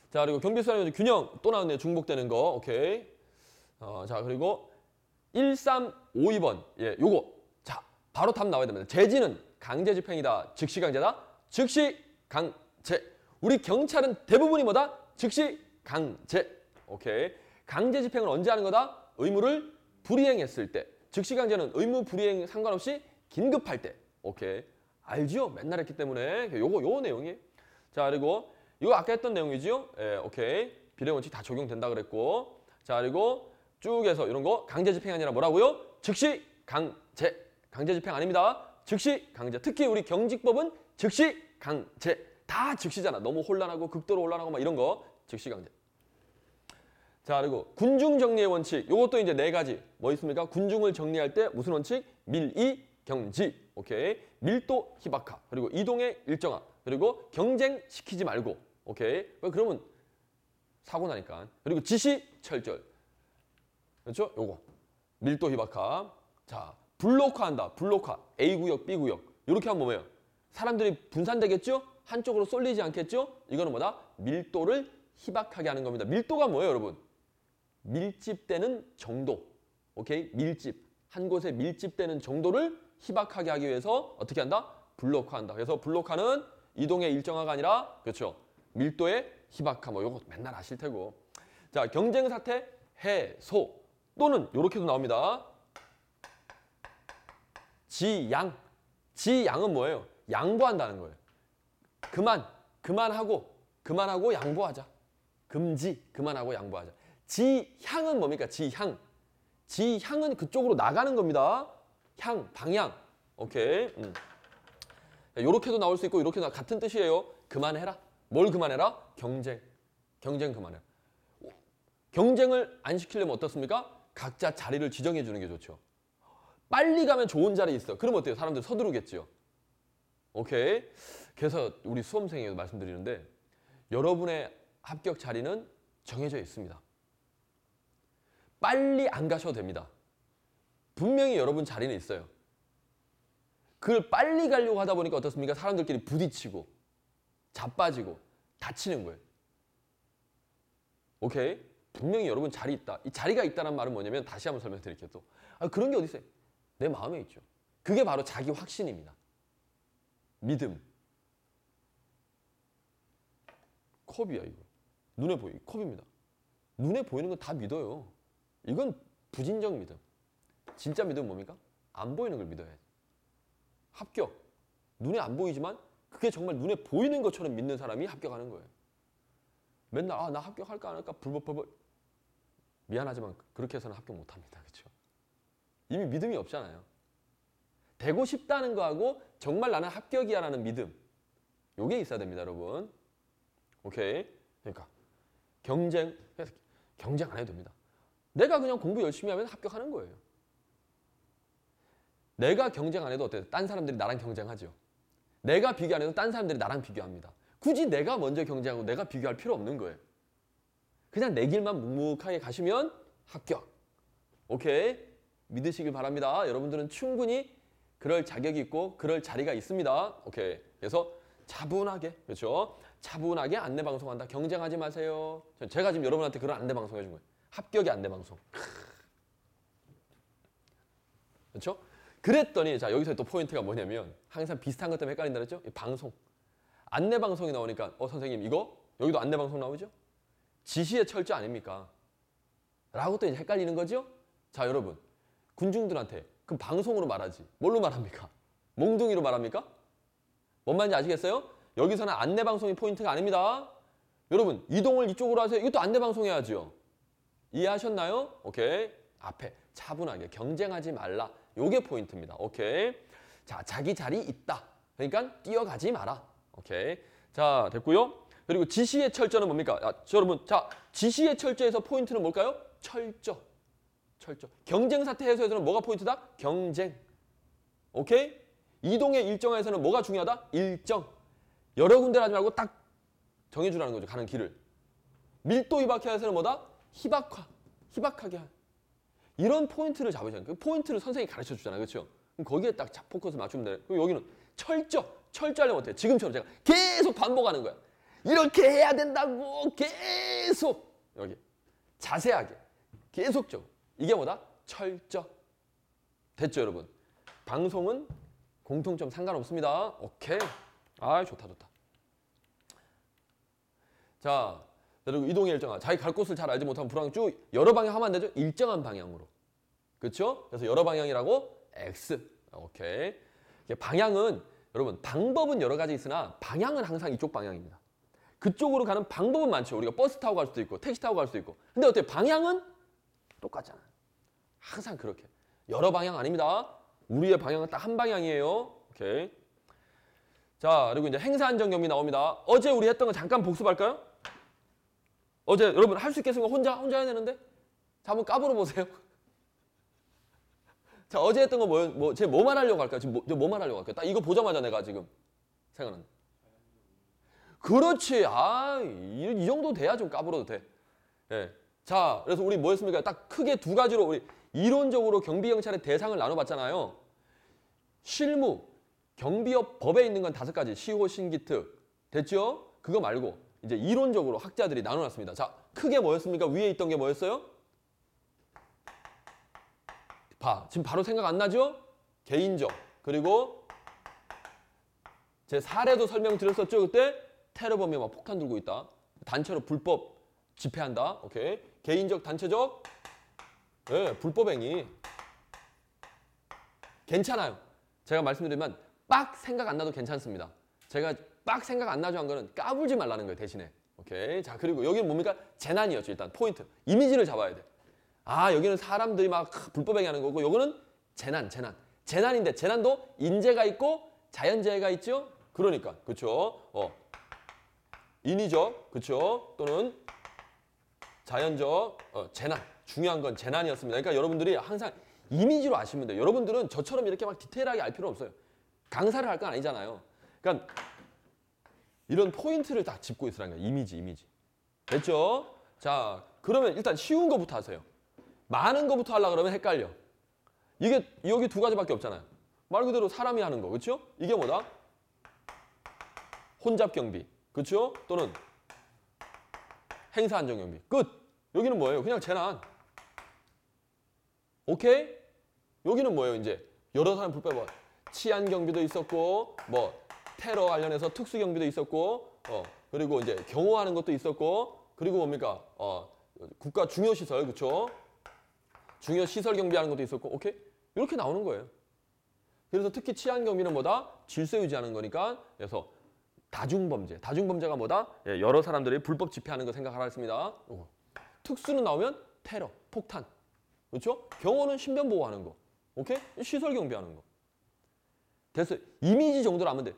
자, 그리고 경비수단의 원칙 균형 또 나왔네요. 중복되는 거. 오케이. 자, 그리고 1352번. 예, 요거. 자, 바로 답 나와야 됩니다. 제지는 강제 집행이다. 즉시 강제다. 즉시 강제. 우리 경찰은 대부분이 뭐다? 즉시 강제. 오케이. 강제 집행은 언제 하는 거다? 의무를 불이행했을 때. 즉시 강제는 의무 불이행 상관없이 긴급할 때. 오케이. 알죠? 맨날 했기 때문에. 요거 내용이에요. 자, 그리고 이거 아까 했던 내용이죠? 예, 오케이. 비례 원칙 다 적용된다 그랬고. 자, 그리고 쭉 해서 이런 거 강제 집행이 아니라 뭐라고요? 즉시 강제. 강제 집행 아닙니다. 즉시 강제. 특히 우리 경직법은 즉시 강제. 다 즉시잖아. 너무 혼란하고 극도로 혼란하고 막 이런 거. 즉시 강제. 자, 그리고 군중 정리의 원칙. 요것도 이제 네 가지. 뭐 있습니까? 군중을 정리할 때 무슨 원칙? 밀이 경지. 오케이. 밀도 희박화. 그리고 이동의 일정화. 그리고 경쟁시키지 말고. 오케이. 그러면 사고 나니까. 그리고 지시 철절. 그렇죠? 요거. 밀도 희박화. 자, 블록화한다. 블록화. A구역, B구역. 이렇게 하면 뭐예요? 사람들이 분산되겠죠? 한쪽으로 쏠리지 않겠죠? 이거는 뭐다? 밀도를 희박하게 하는 겁니다. 밀도가 뭐예요, 여러분? 밀집되는 정도. 오케이? 밀집. 한 곳에 밀집되는 정도를 희박하게 하기 위해서 어떻게 한다? 블록화한다. 그래서 블록화는 이동의 일정화가 아니라 그렇죠. 밀도의 희박화. 뭐 요거 맨날 아실 테고. 자, 경쟁 사태 해소 또는 요렇게도 나옵니다. 지양. 지양은 뭐예요? 양보한다는 거예요. 그만하고 양보하자. 금지, 그만하고 양보하자. 지향은 뭡니까? 지향. 지향은 그쪽으로 나가는 겁니다. 향, 방향. 오케이. 요렇게도 나올 수 있고 이렇게도 같은 뜻이에요. 그만해라. 뭘 그만해라? 경쟁. 경쟁 그만해라. 경쟁을 안 시키려면 어떻습니까? 각자 자리를 지정해 주는 게 좋죠. 빨리 가면 좋은 자리 있어. 그럼 어때요? 사람들 서두르겠죠. 오케이. 그래서 우리 수험생에게 말씀드리는데 여러분의 합격 자리는 정해져 있습니다. 빨리 안 가셔도 됩니다. 분명히 여러분 자리는 있어요. 그걸 빨리 가려고 하다 보니까 어떻습니까? 사람들끼리 부딪히고 자빠지고 다치는 거예요. 오케이? 분명히 여러분 자리 있다. 이 자리가 있다는 말은 뭐냐면 다시 한번 설명드릴게요. 또. 그런 게 어디 있어요? 내 마음에 있죠. 그게 바로 자기 확신입니다. 믿음. 컵이야 이거. 눈에 보이. 컵입니다. 눈에 보이는 건 다 믿어요. 이건 부진적 믿음. 진짜 믿음은 뭡니까? 안 보이는 걸 믿어야지. 합격. 눈에 안 보이지만 그게 정말 눈에 보이는 것처럼 믿는 사람이 합격하는 거예요. 맨날 나 합격할까 안 할까 불벌 미안하지만 그렇게 해서는 합격 못합니다. 그렇죠? 이미 믿음이 없잖아요. 되고 싶다는 거하고 정말 나는 합격이야라는 믿음. 요게 있어야 됩니다, 여러분. 오케이? 그러니까 경쟁 안 해도 됩니다. 내가 그냥 공부 열심히 하면 합격하는 거예요. 내가 경쟁 안 해도 어때요? 딴 사람들이 나랑 경쟁하죠. 내가 비교 안 해도 딴 사람들이 나랑 비교합니다. 굳이 내가 먼저 경쟁하고 내가 비교할 필요 없는 거예요. 그냥 내 길만 묵묵하게 가시면 합격. 오케이? 믿으시길 바랍니다. 여러분들은 충분히 그럴 자격이 있고 그럴 자리가 있습니다. 오케이. 그래서 차분하게, 그렇죠? 차분하게 안내 방송한다. 경쟁하지 마세요. 제가 지금 여러분한테 그런 안내 방송 해준 거예요. 합격의 안내 방송. 그렇죠? 그랬더니 자 여기서 또 포인트가 뭐냐면 항상 비슷한 것 때문에 헷갈린다 그랬죠? 이 방송. 안내 방송이 나오니까 선생님 이거 여기도 안내 방송 나오죠? 지시의 철저 아닙니까? 라고 또 이제 헷갈리는 거죠? 자 여러분 군중들한테 그 방송으로 말하지 뭘로 말합니까? 몽둥이로 말합니까? 뭔 말인지 아시겠어요? 여기서는 안내 방송이 포인트가 아닙니다. 여러분 이동을 이쪽으로 하세요. 이것도 안내 방송 해야죠. 이해하셨나요? 오케이. 앞에 차분하게 경쟁하지 말라. 요게 포인트입니다. 오케이. 자, 자기 자리 있다. 그러니까 뛰어가지 마라. 오케이. 자, 됐고요. 그리고 지시의 철저는 뭡니까? 여러분, 자, 지시의 철저에서 포인트는 뭘까요? 철저. 철저. 경쟁 사태 해소에서는 뭐가 포인트다? 경쟁. 오케이? 이동의 일정화에서는 뭐가 중요하다? 일정. 여러 군데 하지 말고 딱 정해주라는 거죠. 가는 길을. 밀도 희박화에서는 뭐다? 희박화. 희박하게 한. 이런 포인트를 잡으셔야 돼요. 그 포인트를 선생님이 가르쳐 주잖아요. 그렇죠? 그럼 거기에 딱 포커스 맞추면 돼요. 그럼 여기는 철저. 철저하려면 어때요? 지금처럼 제가 계속 반복하는 거야. 이렇게 해야 된다고 계속. 여기. 자세하게. 계속적으로. 이게 뭐다? 철저. 됐죠, 여러분? 방송은 공통점 상관없습니다. 오케이. 좋다, 좋다. 자, 그리고 이동의 일정화. 자기 갈 곳을 잘 알지 못하면 불황 쭉 여러 방향 하면 안 되죠? 일정한 방향으로. 그렇죠? 그래서 여러 방향이라고 X. 오케이. 방향은 여러분 방법은 여러 가지 있으나 방향은 항상 이쪽 방향입니다. 그쪽으로 가는 방법은 많죠. 우리가 버스 타고 갈 수도 있고 택시 타고 갈 수도 있고. 근데 어때요? 방향은 똑같잖아요. 항상 그렇게. 여러 방향 아닙니다. 우리의 방향은 딱 한 방향이에요. 오케이. 자, 그리고 이제 행사 안전 경비 나옵니다. 어제 우리 했던 거 잠깐 복습할까요? 어제 여러분 할 수 있겠습니까? 혼자 해야 되는데? 자, 한번 까불어 보세요. 자, 어제 했던 거 제가 뭐 말하려고 할까요? 지금 뭐 말하려고 할까요? 딱 이거 보자마자 내가 지금 생각나는. 그렇지. 이 정도 돼야 좀 까불어도 돼. 예. 자, 그래서 우리 뭐 했습니까? 딱 크게 두 가지로 우리 이론적으로 경비경찰의 대상을 나눠봤잖아요. 실무, 경비업 법에 있는 건 5가지. 시호, 신기특. 됐죠? 그거 말고 이제 이론적으로 학자들이 나눠놨습니다. 자, 크게 뭐였습니까? 위에 있던 게 뭐였어요? 봐. 지금 바로 생각 안 나죠? 개인적. 그리고 제 사례도 설명드렸었죠. 그때 테러범이 막 폭탄 들고 있다. 단체로 불법 집회한다. 오케이. 개인적, 단체적. 네, 불법행위. 괜찮아요. 제가 말씀드리면 빡 생각 안 나도 괜찮습니다. 제가 빡 생각 안 나죠 한 거는 까불지 말라는 거예요, 대신에. 오케이. 자, 그리고 여기는 뭡니까? 재난이었죠. 일단 포인트. 이미지를 잡아야 돼. 아, 여기는 사람들이 막 불법행위 하는 거고, 요거는 재난. 재난인데 재난도 인재가 있고 자연재해가 있죠. 그러니까 그렇죠. 인위적, 그렇죠. 또는 자연적 재난. 중요한 건 재난이었습니다. 그러니까 여러분들이 항상 이미지로 아시면 돼요. 여러분들은 저처럼 이렇게 막 디테일하게 알 필요 없어요. 강사를 할 건 아니잖아요. 그러니까 이런 포인트를 다 짚고 있으라는 거예요. 이미지. 됐죠? 자, 그러면 일단 쉬운 거부터 하세요. 많은 거부터 하려고 그러면 헷갈려. 이게 여기 두 가지밖에 없잖아요. 말 그대로 사람이 하는 거, 그렇죠? 이게 뭐다? 혼잡 경비, 그렇죠? 또는 행사 안전 경비. 끝. 여기는 뭐예요? 그냥 재난. 오케이? 여기는 뭐예요? 이제 여러 사람 불법 치안 경비도 있었고, 뭐 테러 관련해서 특수 경비도 있었고, 그리고 이제 경호하는 것도 있었고, 그리고 뭡니까? 국가 중요 시설, 그렇죠? 중요 시설 경비하는 것도 있었고, 오케이? 이렇게 나오는 거예요. 그래서 특히 치안 경비는 뭐다? 질서 유지하는 거니까. 그래서 다중범죄가 뭐다? 예, 여러 사람들이 불법 집회하는 거 생각하라 했습니다. 특수는 나오면 테러, 폭탄. 그렇죠? 경호는 신변 보호하는 거. 오케이? 시설 경비하는 거. 됐어요. 이미지 정도로 하면 돼.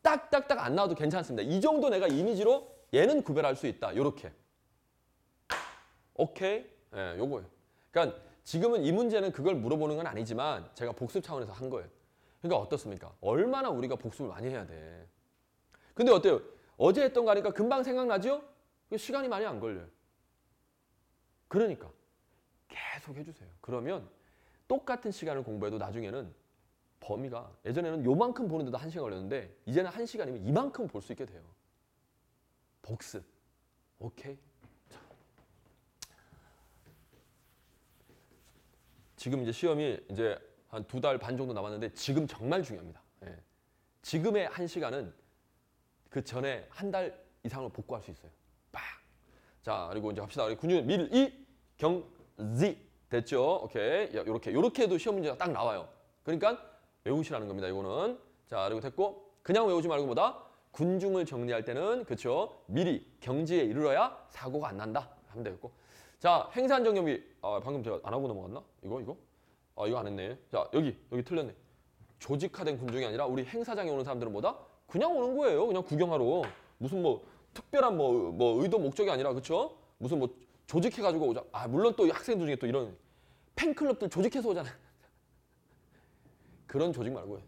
딱딱딱 안 나와도 괜찮습니다. 이 정도 내가 이미지로 얘는 구별할 수 있다. 요렇게. 오케이? 예, 요거예요. 그러니까 지금은 이 문제는 그걸 물어보는 건 아니지만 제가 복습 차원에서 한 거예요. 그러니까 어떻습니까? 얼마나 우리가 복습을 많이 해야 돼. 근데 어때요? 어제 했던 거 하니까 금방 생각나죠? 시간이 많이 안 걸려요. 그러니까 계속 해주세요. 그러면 똑같은 시간을 공부해도 나중에는 범위가 예전에는 요만큼 보는데도 1시간 걸렸는데 이제는 1시간이면 이만큼 볼 수 있게 돼요. 복습. 오케이? 자. 지금 이제 시험이 이제 한 2달 반 정도 남았는데 지금 정말 중요합니다. 예. 지금의 1시간은 그 전에 1달 이상을 복구할 수 있어요. 빡. 자, 그리고 이제 갑시다. 군중 밀이 경지 됐죠? 오케이. 요렇게 해도 시험 문제가 딱 나와요. 그러니까 외우시라는 겁니다. 이거는. 자, 그리고 됐고 그냥 외우지 말고 뭐다? 군중을 정리할 때는 그렇죠? 미리 경지에 이르러야 사고가 안 난다. 하면 되겠고. 자, 행사 안전 경비. 방금 제가 안 하고 넘어갔나? 이거? 이거 안 했네. 자, 여기 틀렸네. 조직화된 군중이 아니라 우리 행사장에 오는 사람들은 뭐다? 그냥 오는 거예요. 그냥 구경하러. 무슨 뭐 특별한 뭐 의도 목적이 아니라 그렇죠? 무슨 뭐 조직해가지고 오자. 물론 또 학생들 중에 또 이런 팬클럽들 조직해서 오잖아요. 그런 조직 말고요.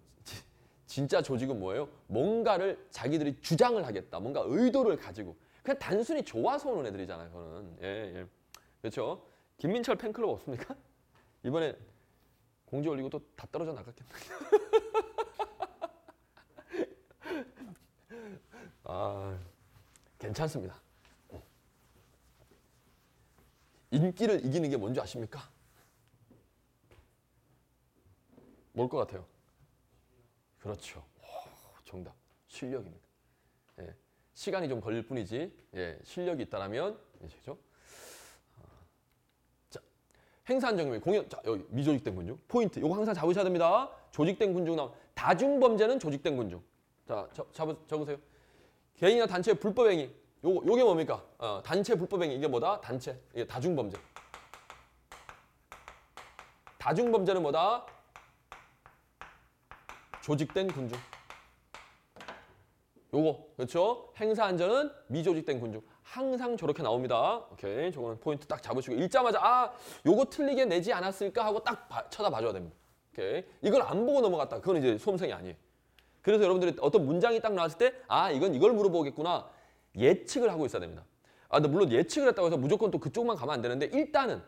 진짜 조직은 뭐예요? 뭔가를 자기들이 주장을 하겠다. 뭔가 의도를 가지고. 그냥 단순히 좋아서 오는 애들이잖아요. 그거는. 예. 그렇죠? 김민철 팬클럽 없습니까? 이번에 공지 올리고 또 다 떨어져 나갔겠네. 괜찮습니다. 인기를 이기는 게 뭔지 아십니까? 뭘 것 같아요? 그렇죠. 정답. 실력입니다. 예. 시간이 좀 걸릴 뿐이지 실력이 있다라면 그렇죠? 자, 행사 안전경비 공연. 자, 여기 미조직된 군중 포인트. 이거 항상 잡으셔야 됩니다. 조직된 군중 나와. 다중범죄는 조직된 군중. 자, 적으세요. 개인이나 단체의 불법행위. 요게 뭡니까? 단체 불법행위. 이게 뭐다? 단체. 이게 다중범죄. 다중범죄는 뭐다? 조직된 군중. 요거 그렇죠? 행사 안전은 미조직된 군중. 항상 저렇게 나옵니다. 오케이, 저거는 포인트 딱 잡으시고 읽자마자 요거 틀리게 내지 않았을까 하고 딱 쳐다봐줘야 됩니다. 오케이, 이걸 안 보고 넘어갔다. 그건 이제 수험생이 아니에요. 그래서 여러분들이 어떤 문장이 딱 나왔을 때 이건 이걸 물어보겠구나 예측을 하고 있어야 됩니다. 근데 물론 예측을 했다고 해서 무조건 또 그쪽만 가면 안 되는데 일단은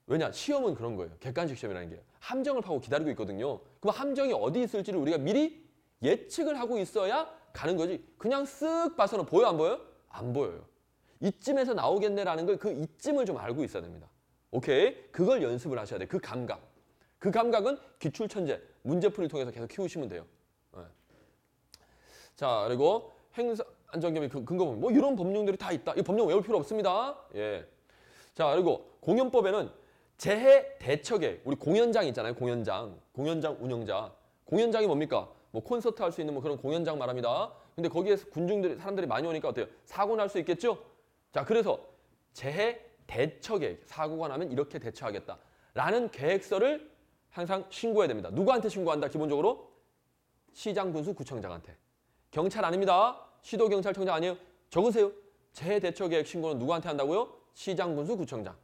왜냐? 시험은 그런 거예요. 객관식 시험이라는 게 함정을 파고 기다리고 있거든요. 그럼 함정이 어디 있을지를 우리가 미리 예측을 하고 있어야 가는 거지. 그냥 쓱 봐서는 보여 안 보여요? 안 보여요. 이쯤에서 나오겠네라는 걸 그 이쯤을 좀 알고 있어야 됩니다. 오케이? 그걸 연습을 하셔야 돼. 그 감각. 그 감각은 기출천재, 문제풀이를 통해서 계속 키우시면 돼요. 네. 자, 그리고 행사 안전겸이 근거법령. 뭐 이런 법령들이 다 있다. 이 법령 외울 필요 없습니다. 예. 자, 그리고 공연법에는 재해 대처계획. 우리 공연장 있잖아요. 공연장 운영자. 공연장이 뭡니까? 뭐 콘서트 할 수 있는 뭐 그런 공연장 말합니다. 근데 거기에서 사람들이 많이 오니까 어때요? 사고 날 수 있겠죠? 자, 그래서 재해 대처 계획. 사고가 나면 이렇게 대처하겠다. 라는 계획서를 항상 신고해야 됩니다. 누구한테 신고한다? 기본적으로 시장, 군수, 구청장한테. 경찰 아닙니다. 시도경찰청장 아니에요. 적으세요. 재해 대처 계획 신고는 누구한테 한다고요? 시장, 군수, 구청장.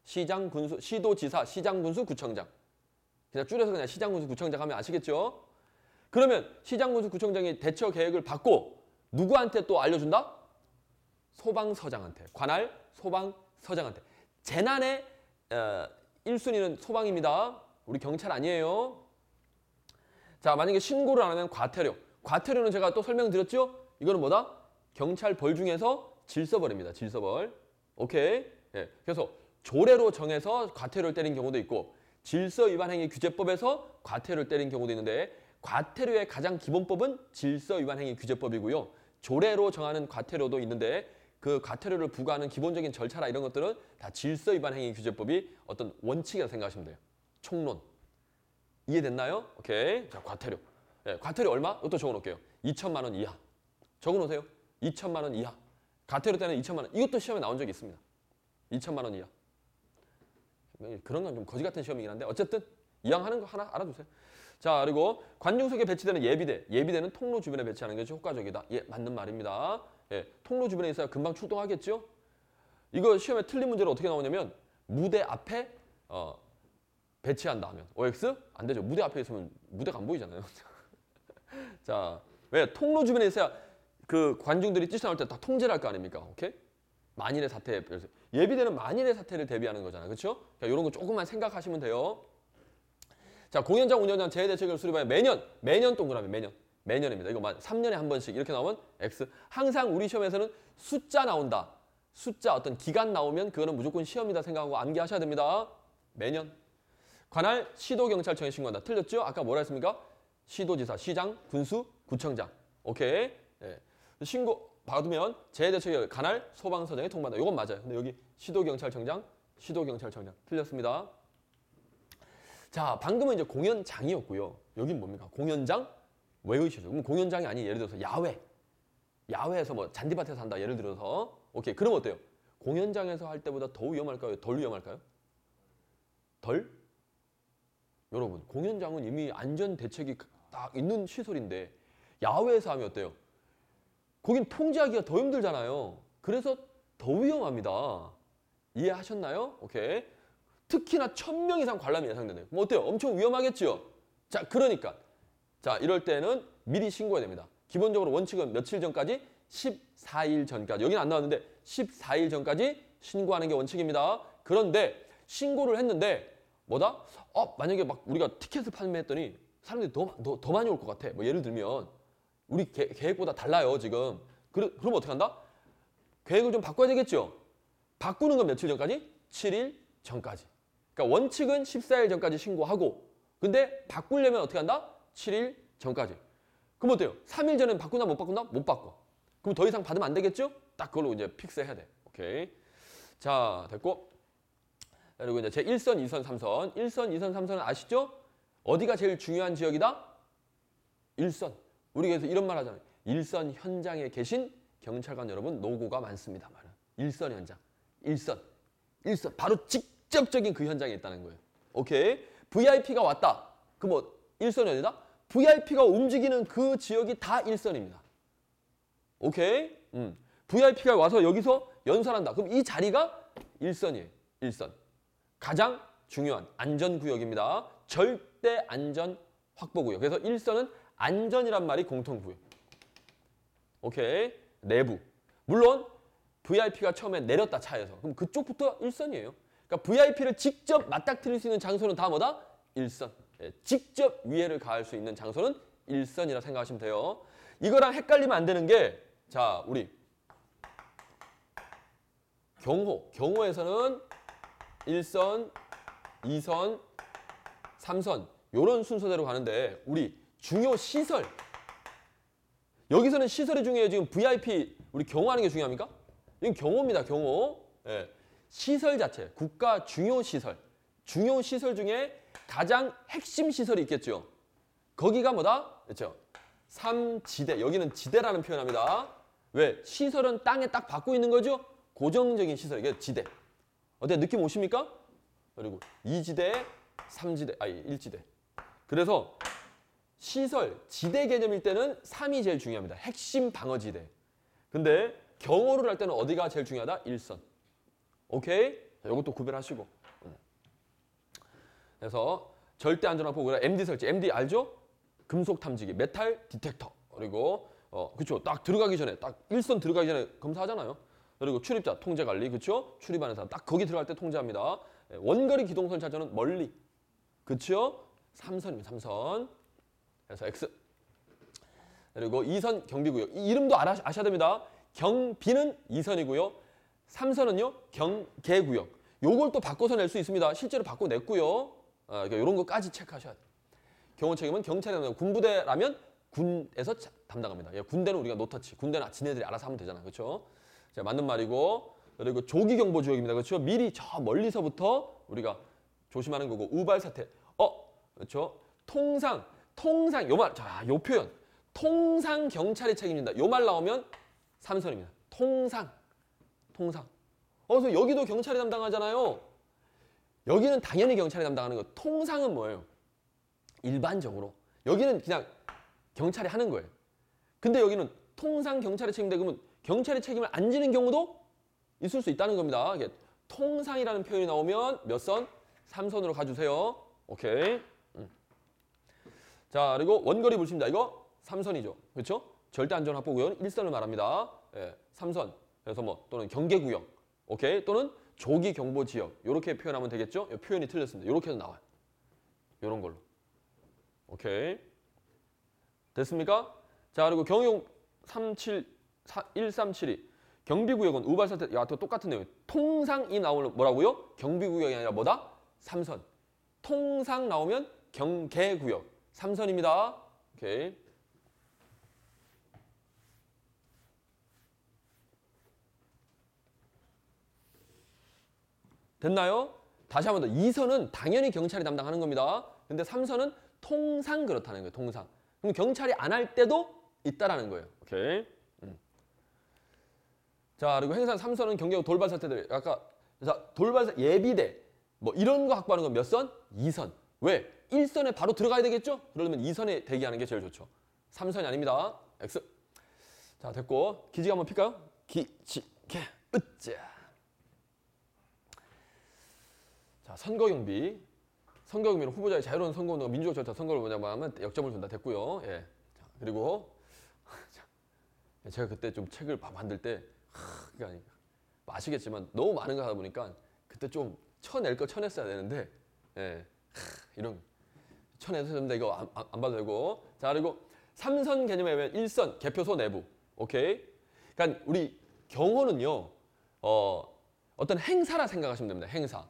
시장, 군수, 시도지사, 시장, 군수, 구청장. 그냥 줄여서 그냥 시장, 군수, 구청장 하면 아시겠죠? 그러면 시장, 군수, 구청장이 대처 계획을 받고 누구한테 또 알려준다? 소방서장한테. 관할 소방서장한테. 재난의 1순위는 소방입니다. 우리 경찰 아니에요. 자, 만약에 신고를 안 하면 과태료. 과태료는 제가 또 설명드렸죠? 이거는 뭐다? 경찰 벌 중에서 질서벌입니다. 질서벌. 오케이? 예. 그래서 조례로 정해서 과태료를 때린 경우도 있고 질서위반행위 규제법에서 과태료를 때린 경우도 있는데 과태료의 가장 기본법은 질서위반행위 규제법이고요. 조례로 정하는 과태료도 있는데 그 과태료를 부과하는 기본적인 절차나 이런 것들은 다 질서위반행위 규제법이 어떤 원칙이라고 생각하시면 돼요. 총론. 이해됐나요? 오케이. 자, 과태료. 예, 과태료 얼마? 이것도 적어놓을게요. 2천만 원 이하. 적어놓으세요. 2천만 원 이하. 과태료 때는 2천만 원. 이것도 시험에 나온 적이 있습니다. 2천만 원 이하. 그런 건 좀 거지 같은 시험이긴 한데 어쨌든 이왕하는 거 하나 알아두세요. 자, 그리고 관중석에 배치되는 예비대. 예비대는 통로 주변에 배치하는 것이 효과적이다. 예, 맞는 말입니다. 예, 통로 주변에 있어야 금방 출동하겠죠? 이거 시험에 틀린 문제로 어떻게 나오냐면 무대 앞에 배치한다 하면 OX? 안 되죠. 무대 앞에 있으면 무대가 안 보이잖아요. 자, 왜? 통로 주변에 있어야 그 관중들이 뛰쳐나올 때 다 통제를 할 거 아닙니까? 오케이? 만일의 사태. 예비대는 만일의 사태를 대비하는 거잖아요. 그렇죠? 그러니까 이런 거 조금만 생각하시면 돼요. 자, 공연장 운영장 재해 대책을 수립하여 매년 동그라미 매년입니다. 이거 3년에 한 번씩 이렇게 나오면 X. 항상 우리 시험에서는 숫자 나온다. 숫자 어떤 기간 나오면 그거는 무조건 시험이다 생각하고 암기하셔야 됩니다. 매년. 관할 시도경찰청에 신고한다. 틀렸죠? 아까 뭐라 했습니까? 시도지사, 시장, 군수, 구청장. 오케이. 예. 신고 받으면 재해대책에 관할 소방서장이 통보한다. 이건 맞아요. 근데 여기 시도경찰청장 틀렸습니다. 자, 방금은 이제 공연장이었고요. 여긴 뭡니까? 공연장? 외우시죠. 그럼 공연장이 아닌 예를 들어서 야외에서 뭐 잔디밭에서 한다. 예를 들어서 오케이. 그럼 어때요? 공연장에서 할 때보다 더 위험할까요? 덜 위험할까요? 덜? 여러분, 공연장은 이미 안전 대책이 딱 있는 시설인데 야외에서 하면 어때요? 거긴 통제하기가 더 힘들잖아요. 그래서 더 위험합니다. 이해하셨나요? 오케이. 특히나 1000명 이상 관람이 예상되네요. 그럼 어때요? 엄청 위험하겠죠? 자, 그러니까. 자, 이럴 때는 미리 신고해야 됩니다. 기본적으로 원칙은 며칠 전까지? 14일 전까지. 여기는 안 나왔는데 14일 전까지 신고하는 게 원칙입니다. 그런데 신고를 했는데 뭐다? 만약에 막 우리가 티켓을 판매했더니 사람들이 더 많이 올 것 같아. 뭐 예를 들면 우리 계획보다 달라요, 지금. 그럼 어떻게 한다? 계획을 좀 바꿔야 되겠죠? 바꾸는 건 며칠 전까지? 7일 전까지. 그러니까 원칙은 14일 전까지 신고하고 근데 바꾸려면 어떻게 한다? 7일 전까지. 그럼 어때요? 3일 전에 바꾸나 못 바꾸나? 못 바꿔. 그럼 더 이상 받으면 안 되겠죠? 딱 그걸로 이제 픽스해야 돼. 오케이. 자, 됐고. 그리고 이제 제 1선, 2선, 3선. 1선, 2선, 3선은 아시죠? 어디가 제일 중요한 지역이다? 1선. 우리 그래서 이런 말 하잖아요. 1선 현장에 계신 경찰관 여러분 노고가 많습니다. 말은. 1선 현장. 1선. 바로 직접적인 그 현장에 있다는 거예요. 오케이. VIP가 왔다. 그럼 뭐 1선이 어디다? VIP가 움직이는 그 지역이 다 1선입니다. 오케이. VIP가 와서 여기서 연설한다. 그럼 이 자리가 1선이에요. 1선. 가장 중요한 안전구역입니다. 절대 안전 확보구역. 그래서 1선은 안전이란 말이 공통구역. 오케이. 내부. 물론 VIP가 처음에 내렸다 차에서. 그럼 그쪽부터 1선이에요. 그러니까 VIP를 직접 맞닥뜨릴 수 있는 장소는 다 뭐다? 1선. 예, 직접 위해를 가할 수 있는 장소는 1선이라 생각하시면 돼요. 이거랑 헷갈리면 안 되는 게 자, 우리 경호에서는 1선, 2선, 3선 요런 순서대로 가는데 우리 중요 시설 여기서는 시설이 중요해요. 지금 VIP 우리 경호하는 게 중요합니까? 이건 경호입니다. 경호. 예. 시설 자체, 국가 중요 시설 중에 가장 핵심 시설이 있겠죠. 거기가 뭐다? 그렇죠. 3지대. 여기는 지대라는 표현합니다. 왜? 시설은 땅에 딱 박고 있는 거죠. 고정적인 시설. 이게 지대. 어때? 느낌 오십니까? 그리고 2지대, 3지대, 아니 1지대. 그래서 시설, 지대 개념일 때는 3이 제일 중요합니다. 핵심 방어지대. 근데 경호를 할 때는 어디가 제일 중요하다? 1선. 오케이? 자, 이것도 구별하시고. 그래서 절대 안전화포구라 MD 설치. MD 알죠? 금속 탐지기, 메탈 디텍터. 그리고 그쵸? 딱 들어가기 전에, 딱 1선 들어가기 전에 검사하잖아요. 그리고 출입자 통제 관리, 그쵸? 출입하는 사람 딱 거기 들어갈 때 통제합니다. 원거리 기동선 차저는 멀리, 그쵸? 3선입니다. 3선. 그래서 X. 그리고 2선 경비구역. 이 이름도 아셔야 됩니다. 경비는 2선이고요. 3선은요 경계구역. 요걸 또 바꿔서 낼 수 있습니다. 실제로 바꿔냈고요. 그러니까 이런 거까지 체크하셔야 돼요. 경호 책임은 경찰이 담당하고 군부대라면 군에서 담당합니다. 예, 군대는 우리가 노터치. 군대는 지네들이 알아서 하면 되잖아. 그렇죠? 자, 맞는 말이고. 그리고 조기경보지역입니다. 그렇죠? 미리 저 멀리서부터 우리가 조심하는 거고. 우발 사태. 그렇죠? 통상 요 말. 자, 요 표현. 통상 경찰이 책임진다. 요 말 나오면 3선입니다. 통상. 그래서 여기도 경찰이 담당하잖아요. 여기는 당연히 경찰이 담당하는 거. 통상은 뭐예요? 일반적으로. 여기는 그냥 경찰이 하는 거예요. 근데 여기는 통상 경찰이 책임되고 그러면 경찰이 책임을 안 지는 경우도 있을 수 있다는 겁니다. 이게 통상이라는 표현이 나오면 몇 선? 3선으로 가주세요. 오케이. 자, 그리고 원거리 불신자. 이거 3선이죠. 그렇죠? 절대 안전 확보구역은 1선을 말합니다. 예, 3선. 그래서 뭐 또는 경계구역. 오케이? 또는 조기 경보 지역. 이렇게 표현하면 되겠죠? 이 표현이 틀렸습니다. 이렇게 해서 나와요. 이런 걸로. 오케이. 됐습니까? 자, 그리고 경용 1372. 경비구역은 우발사태, 야, 또 똑같은 내용. 통상이 나오는 뭐라고요? 경비구역이 아니라 뭐다? 3선. 통상 나오면 경계구역. 3선입니다. 오케이. 됐나요? 다시 한 번 더. 2선은 당연히 경찰이 담당하는 겁니다. 근데 3선은 통상 그렇다는 거예요. 통상. 그럼 경찰이 안 할 때도 있다라는 거예요. 오케이. 자, 그리고 행사 3선은 경계구 돌발 사태들. 아까 자, 돌발 예비대 뭐 이런 거 확보하는 건 몇 선? 2선. 왜? 1선에 바로 들어가야 되겠죠? 그러면 2선에 대기하는 게 제일 좋죠. 3선이 아닙니다. X. 자, 됐고. 기지개 한번 필까요? 기지개. 으쌰. 자, 선거경비. 선거경비는 후보자의 자유로운 선거운동과 민주적 절차 선거를 보장하면 역점을 준다. 됐고요. 예. 자, 그리고 제가 그때 좀 책을 만들 때 그러니까 아시겠지만 너무 많은 거 하다 보니까 그때 좀 쳐낼 거 쳐냈어야 되는데 예. 이런 쳐내서 되는데 이거 안 봐도 되고. 자, 그리고 3선 개념에 의하면 1선 개표소 내부. 오케이. 그러니까 우리 경호는요. 어떤 행사라 생각하시면 됩니다. 행사.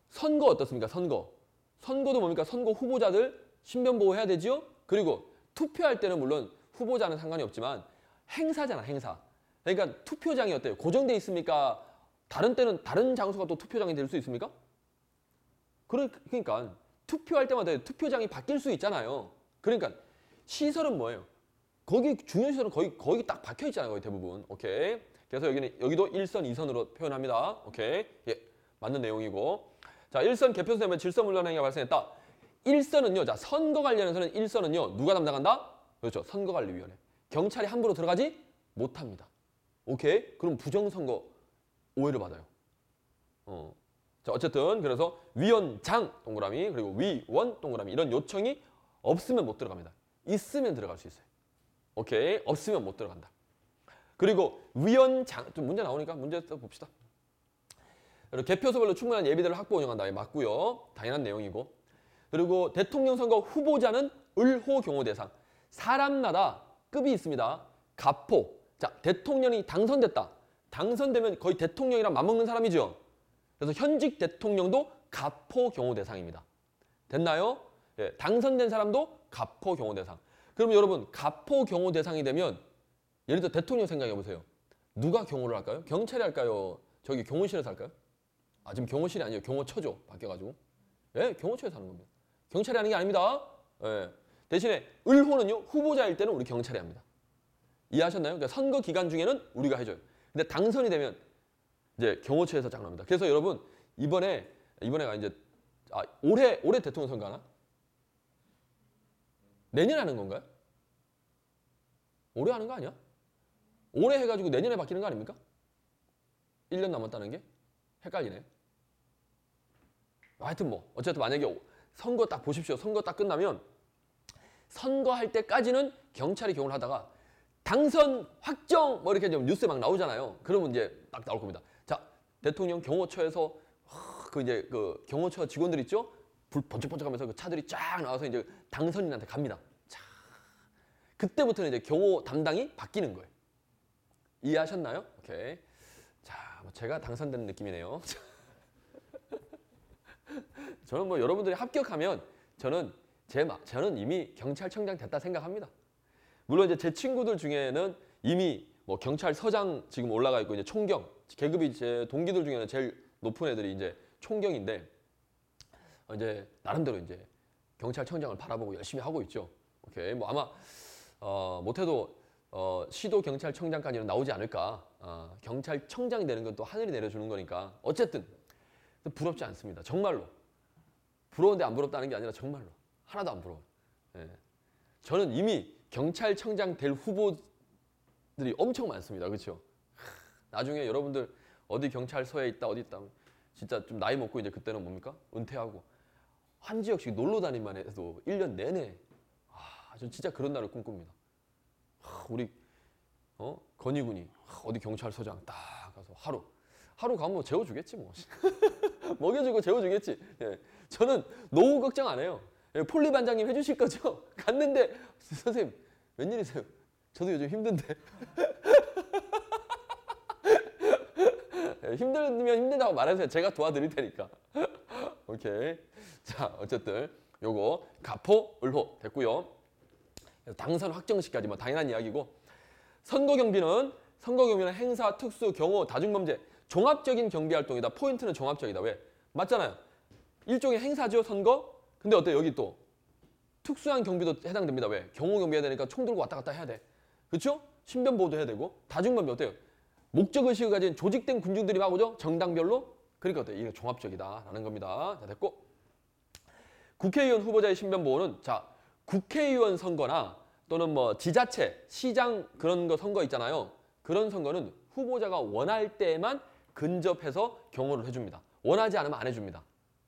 선거 어떻습니까? 선거도 뭡니까? 선거 후보자들 신변 보호해야 되지요? 그리고 투표할 때는 물론 후보자는 상관이 없지만 행사잖아, 행사. 그러니까 투표장이 어때요? 고정돼 있습니까? 다른 때는 다른 장소가 또 투표장이 될 수 있습니까? 그러니까 투표할 때마다 투표장이 바뀔 수 있잖아요. 그러니까 시설은 뭐예요? 거기 중요 시설은 거기 딱 박혀 있잖아요, 거의 대부분. 오케이. 그래서 여기도 1선, 2선으로 표현합니다. 오케이. 예, 맞는 내용이고. 자, 1선 개표소 되면 질서물란 행위가 발생했다. 1선은요, 자, 선거 관련해서는 1선은요, 누가 담당한다? 그렇죠. 선거관리위원회. 경찰이 함부로 들어가지 못합니다. 오케이? 그럼 부정선거 오해를 받아요. 자, 어쨌든 그래서 위원장 동그라미 그리고 위원 동그라미 이런 요청이 없으면 못 들어갑니다. 있으면 들어갈 수 있어요. 오케이? 없으면 못 들어간다. 그리고 위원장 좀 문제 나오니까 문제 또 봅시다. 그리고 개표소별로 충분한 예비대를 확보 운영한다. 맞고요. 당연한 내용이고. 그리고 대통령 선거 후보자는 을호 경호 대상. 사람마다 급이 있습니다. 가포. 자, 대통령이 당선됐다. 당선되면 거의 대통령이랑 맞먹는 사람이죠. 그래서 현직 대통령도 가포 경호 대상입니다. 됐나요? 예, 당선된 사람도 가포 경호 대상. 그럼 여러분 가포 경호 대상이 되면 예를 들어 대통령 생각해 보세요. 누가 경호를 할까요? 경찰이 할까요? 저기 경호실에서 할까요? 아, 지금 경호실이 아니에요. 경호처죠. 바뀌어가지고. 예, 경호처에서 하는 겁니다. 경찰이 하는 게 아닙니다. 예. 대신에 을호는요, 후보자일 때는 우리 경찰이 합니다. 이해하셨나요? 그러니까 선거 기간 중에는 우리가 해줘요. 근데 당선이 되면 이제 경호처에서 장납니다. 그래서 여러분 이번에가 이제 올해 대통령 선거 하나? 내년에 하는 건가요? 올해 하는 거 아니야? 올해 해가지고 내년에 바뀌는 거 아닙니까? 1년 남았다는 게? 헷갈리네. 하여튼 뭐 어쨌든 만약에 선거 딱 보십시오. 선거 딱 끝나면 선거할 때까지는 경찰이 경호를 하다가 당선 확정 뭐 이렇게 좀 뉴스에 막 나오잖아요. 그러면 이제 딱 나올 겁니다. 자, 대통령 경호처에서 이제 그 경호처 직원들 있죠? 불 번쩍번쩍하면서 그 차들이 쫙 나와서 이제 당선인한테 갑니다. 자, 그때부터는 이제 경호 담당이 바뀌는 거예요. 이해하셨나요? 오케이. 자, 뭐 제가 당선된 느낌이네요. 저는 뭐 여러분들이 합격하면 저는 이미 경찰청장 됐다 생각합니다. 물론 이제 제 친구들 중에는 이미 뭐 경찰서장 지금 올라가 있고 이제 총경 계급이 제 동기들 중에는 제일 높은 애들이 이제 총경인데 이제 나름대로 이제 경찰청장을 바라보고 열심히 하고 있죠. 오케이. 뭐 아마 못해도 시도 경찰청장까지는 나오지 않을까. 경찰청장이 되는 건 또 하늘이 내려주는 거니까 어쨌든 부럽지 않습니다. 정말로. 부러운데 안 부럽다는 게 아니라 정말로 하나도 안 부러워요. 예. 저는 이미 경찰청장 될 후보들이 엄청 많습니다. 그렇죠? 나중에 여러분들 어디 경찰서에 있다 어디 있다 진짜 좀 나이 먹고 이제 그때는 뭡니까? 은퇴하고 한 지역씩 놀러 다니만 해도 1년 내내 전 진짜 그런 날을 꿈꿉니다. 우리 건희군이 어디 경찰서장 딱 가서 하루 가면 뭐 재워주겠지 뭐. 먹여주고 재워주겠지. 예. 저는 노후 걱정 안 해요. 예, 폴리 반장님 해주실 거죠? 갔는데 선생님 웬일이세요? 저도 요즘 힘든데. 예, 힘들면 힘들다고 말하세요. 제가 도와드릴 테니까. 오케이. 자, 어쨌든 요거 가포, 을호 됐고요. 당선 확정시까지 뭐 당연한 이야기고 선거 경비는 행사, 특수, 경호, 다중범죄 종합적인 경비 활동이다. 포인트는 종합적이다. 왜? 맞잖아요. 일종의 행사죠, 선거. 근데 어때요? 여기 또 특수한 경비도 해당됩니다. 왜? 경호 경비 해야 되니까 총 들고 왔다 갔다 해야 돼. 그렇죠? 신변 보호도 해야 되고 다중범죄 어때요? 목적 의식을 가진 조직된 군중들이 막 오죠? 정당별로. 그러니까 어때요? 이게 종합적이다라는 겁니다. 자, 됐고. 국회의원 후보자의 신변 보호는 자, 국회의원 선거나 또는 뭐 지자체, 시장 그런 거 선거 있잖아요. 그런 선거는 후보자가 원할 때만 근접해서 경호를 해줍니다. 원하지 않으면 안 해줍니다.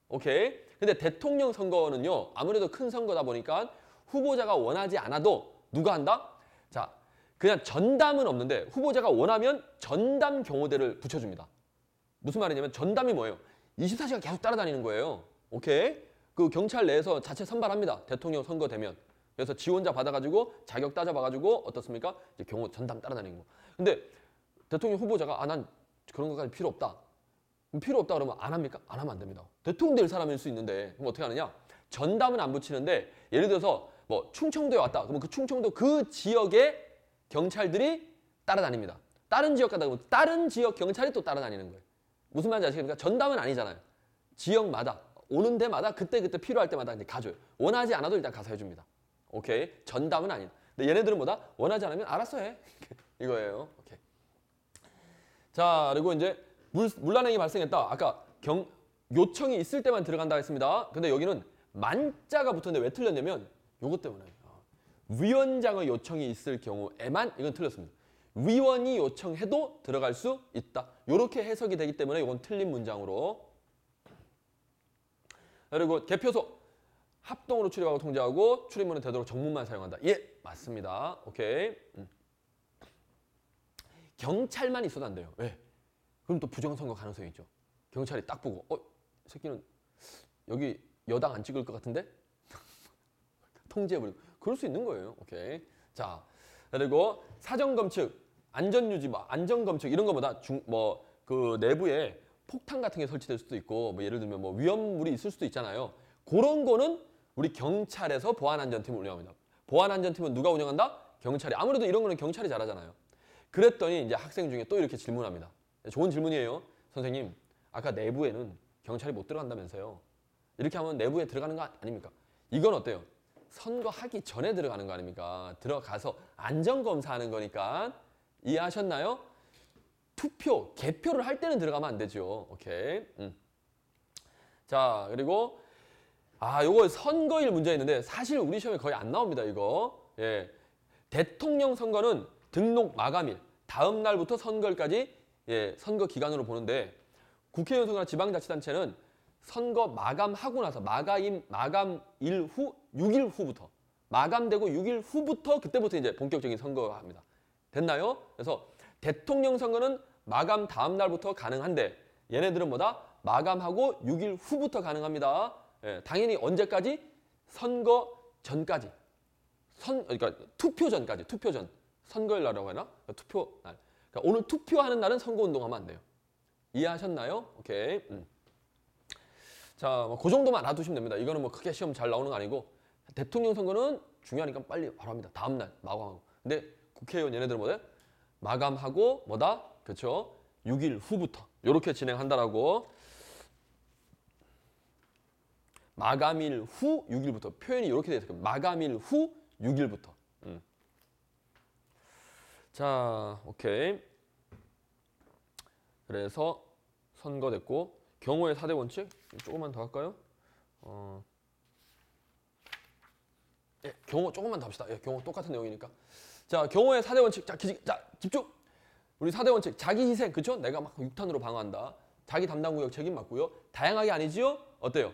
오케이? 근데 대통령 선거는요. 아무래도 큰 선거다 보니까 후보자가 원하지 않아도 누가 한다? 자, 그냥 전담은 없는데 후보자가 원하면 전담 경호대를 붙여줍니다. 무슨 말이냐면 전담이 뭐예요? 24시간 계속 따라다니는 거예요. 오케이? 그 경찰 내에서 자체 선발합니다. 대통령 선거 되면. 그래서 지원자 받아가지고 자격 따져봐가지고 어떻습니까? 이제 경호 전담 따라다니는 거. 근데 대통령 후보자가 난 그런 것까지 필요 없다. 필요 없다 그러면 안 합니까? 안 하면 안 됩니다. 대통령 될 사람일 수 있는데 그럼 어떻게 하느냐? 전담은 안 붙이는데 예를 들어서 뭐 충청도에 왔다. 그러면 그 충청도 그 지역의 경찰들이 따라다닙니다. 다른 지역 가다 보면 다른 지역 경찰이 또 따라다니는 거예요. 무슨 말인지 아시겠습니까? 전담은 아니잖아요. 지역마다 오는 데마다 그때 필요할 때마다 이제 가줘요. 원하지 않아도 일단 가서 해줍니다. 오케이? 전담은 아니다. 근데 얘네들은 뭐다? 원하지 않으면 알았어 해. 이거예요. 오케이. 자, 그리고 이제 문란행위 발생했다. 아까 요청이 있을 때만 들어간다 했습니다. 근데 여기는 만자가 붙었는데 왜 틀렸냐면 요것 때문에 위원장의 요청이 있을 경우에만 이건 틀렸습니다. 위원이 요청해도 들어갈 수 있다. 이렇게 해석이 되기 때문에 이건 틀린 문장으로. 그리고 개표소 합동으로 출입하고 통제하고 출입문은 되도록 정문만 사용한다. 예, 맞습니다. 오케이. 경찰만 있어도 안 돼요. 왜? 그럼 또 부정선거 가능성이 있죠. 경찰이 딱 보고 이 새끼는 여기 여당 안 찍을 것 같은데? 통제해버리고. 그럴 수 있는 거예요. 오케이. 자, 그리고 사정검측, 안전유지, 안전검측 이런 거보다 그 내부에 폭탄 같은 게 설치될 수도 있고 뭐 예를 들면 뭐 위험물이 있을 수도 있잖아요. 그런 거는 우리 경찰에서 보안안전팀을 운영합니다. 보안안전팀은 누가 운영한다? 경찰이. 아무래도 이런 거는 경찰이 잘하잖아요. 그랬더니 이제 학생 중에 또 이렇게 질문합니다. 좋은 질문이에요. 선생님, 아까 내부에는 경찰이 못 들어간다면서요. 이렇게 하면 내부에 들어가는 거 아닙니까? 이건 어때요? 선거하기 전에 들어가는 거 아닙니까? 들어가서 안전검사하는 거니까. 이해하셨나요? 투표, 개표를 할 때는 들어가면 안 되죠. 오케이. 자, 그리고 요거 선거일 문제 있는데 사실 우리 시험에 거의 안 나옵니다, 이거. 예. 대통령 선거는 등록 마감일, 다음 날부터 선거일까지 선거 기간으로 보는데 국회의원 선거나 지방자치단체는 선거 마감하고 나서 마감일 후 6일 후부터 마감되고 6일 후부터 그때부터 이제 본격적인 선거가 합니다. 됐나요? 그래서 대통령 선거는 마감 다음 날부터 가능한데 얘네들은 뭐다? 마감하고 6일 후부터 가능합니다. 당연히 언제까지? 선거 전까지. 그러니까 투표 전까지. 투표 전. 선거일 날이라고 하나? 투표 날. 그러니까 오늘 투표하는 날은 선거운동하면 안 돼요. 이해하셨나요? 오케이. 자, 그 정도만 알아두시면 됩니다. 이거는 뭐 크게 시험 잘 나오는 거 아니고 대통령 선거는 중요하니까 빨리 바로 합니다. 다음 날 마감하고. 근데 국회의원 얘네들은 뭐다? 마감하고 뭐다? 그렇죠? 6일 후부터 이렇게 진행한다라고. 마감일 후 6일부터 표현이 이렇게 되어 있어요. 마감일 후 6일부터. 자, 오케이. 그래서 선거됐고 경호의 4대 원칙 조금만 더 할까요? 경호 조금만 더 합시다. 경호 똑같은 내용이니까. 자, 경호의 4대 원칙. 자, 집중. 우리 4대 원칙. 자기 희생. 그렇죠? 내가 막 6탄으로 방어한다. 자기 담당 구역 책임 맡고요. 다양하게 아니지요? 어때요?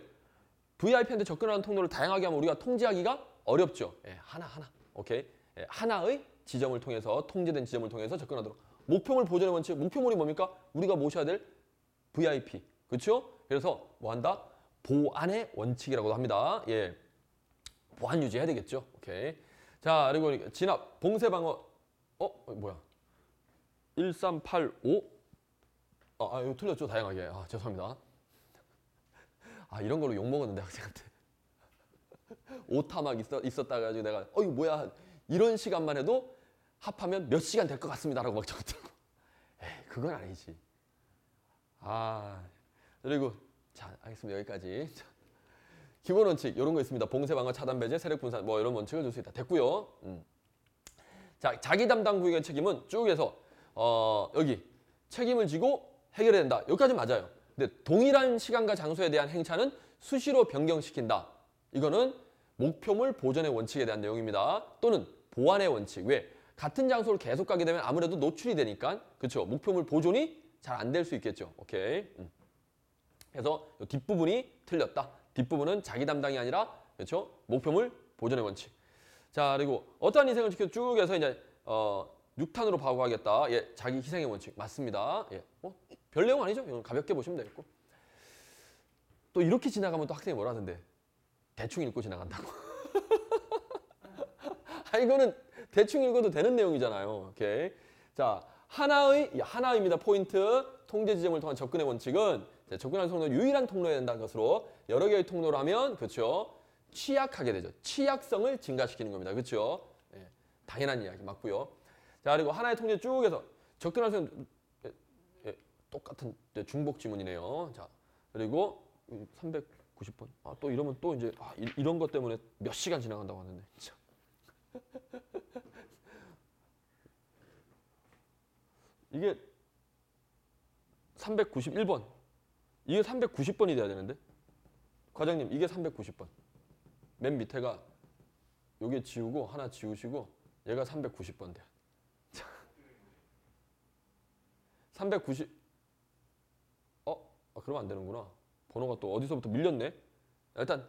VIP한테 접근하는 통로를 다양하게 하면 우리가 통제하기가 어렵죠. 하나. 오케이. 하나의 지점을 통해서 통제된 지점을 통해서 접근하도록. 목표물 보존의 원칙. 목표물이 뭡니까? 우리가 모셔야 될 VIP. 그렇죠? 그래서 뭐 한다? 보안의 원칙이라고도 합니다. 보안 유지해야 되겠죠. 오케이. 자, 그리고 진압, 봉쇄 방어. 뭐야? 1385. 이거 틀렸죠. 다양하게. 죄송합니다. 이런 걸로 욕 먹었는데 학생한테. 오타 막 있었다 가지고 내가 이거 뭐야? 이런 시간만 해도 합하면 몇 시간 될 것 같습니다라고 막 적었더라고. 그건 아니지. 그리고 자, 알겠습니다. 여기까지. 자, 기본 원칙 이런 거 있습니다. 봉쇄 방어, 차단 배제, 세력 분산 뭐 이런 원칙을 줄 수 있다. 됐고요. 자, 자기 담당 구역의 책임은 쭉 해서 여기 책임을 지고 해결해야 된다. 여기까지 맞아요. 근데 동일한 시간과 장소에 대한 행차는 수시로 변경시킨다. 이거는 목표물 보존의 원칙에 대한 내용입니다. 또는 보안의 원칙. 왜? 같은 장소를 계속 가게 되면 아무래도 노출이 되니까. 그렇죠? 목표물 보존이 잘 안 될 수 있겠죠. 오케이. 그래서 뒷부분이 틀렸다. 뒷부분은 자기 담당이 아니라 그렇죠? 목표물 보존의 원칙. 자, 그리고 어떠한 희생을 지켜 쭉 해서 이제 6탄으로 방어하겠다. 자기 희생의 원칙 맞습니다. 별 내용 아니죠? 이건 가볍게 보시면 되겠고. 또 이렇게 지나가면 또 학생이 뭐라 하던데 대충 읽고 지나간다고. 이거는 대충 읽어도 되는 내용이잖아요. 오케이. 자, 하나의입니다. 포인트. 통제 지점을 통한 접근의 원칙은 접근하는 통로 유일한 통로여야 된다는 것으로 여러 개의 통로로 하면 그렇죠. 취약하게 되죠. 취약성을 증가시키는 겁니다. 그렇죠? 당연한 이야기 맞고요. 자, 그리고 하나의 통제 쭉 해서 접근하는 똑같은 중복 지문이네요. 자, 그리고 390번. 또 이러면 또 이제 이런 것 때문에 몇 시간 지나간다고 하는데. 참. 이게 391번. 이게 390번이 돼야 되는데. 과장님, 이게 390번. 맨 밑에가 요게 지우고 하나 지우시고 얘가 390번 돼요. 390. 그러면 안 되는구나. 번호가 또 어디서부터 밀렸네. 일단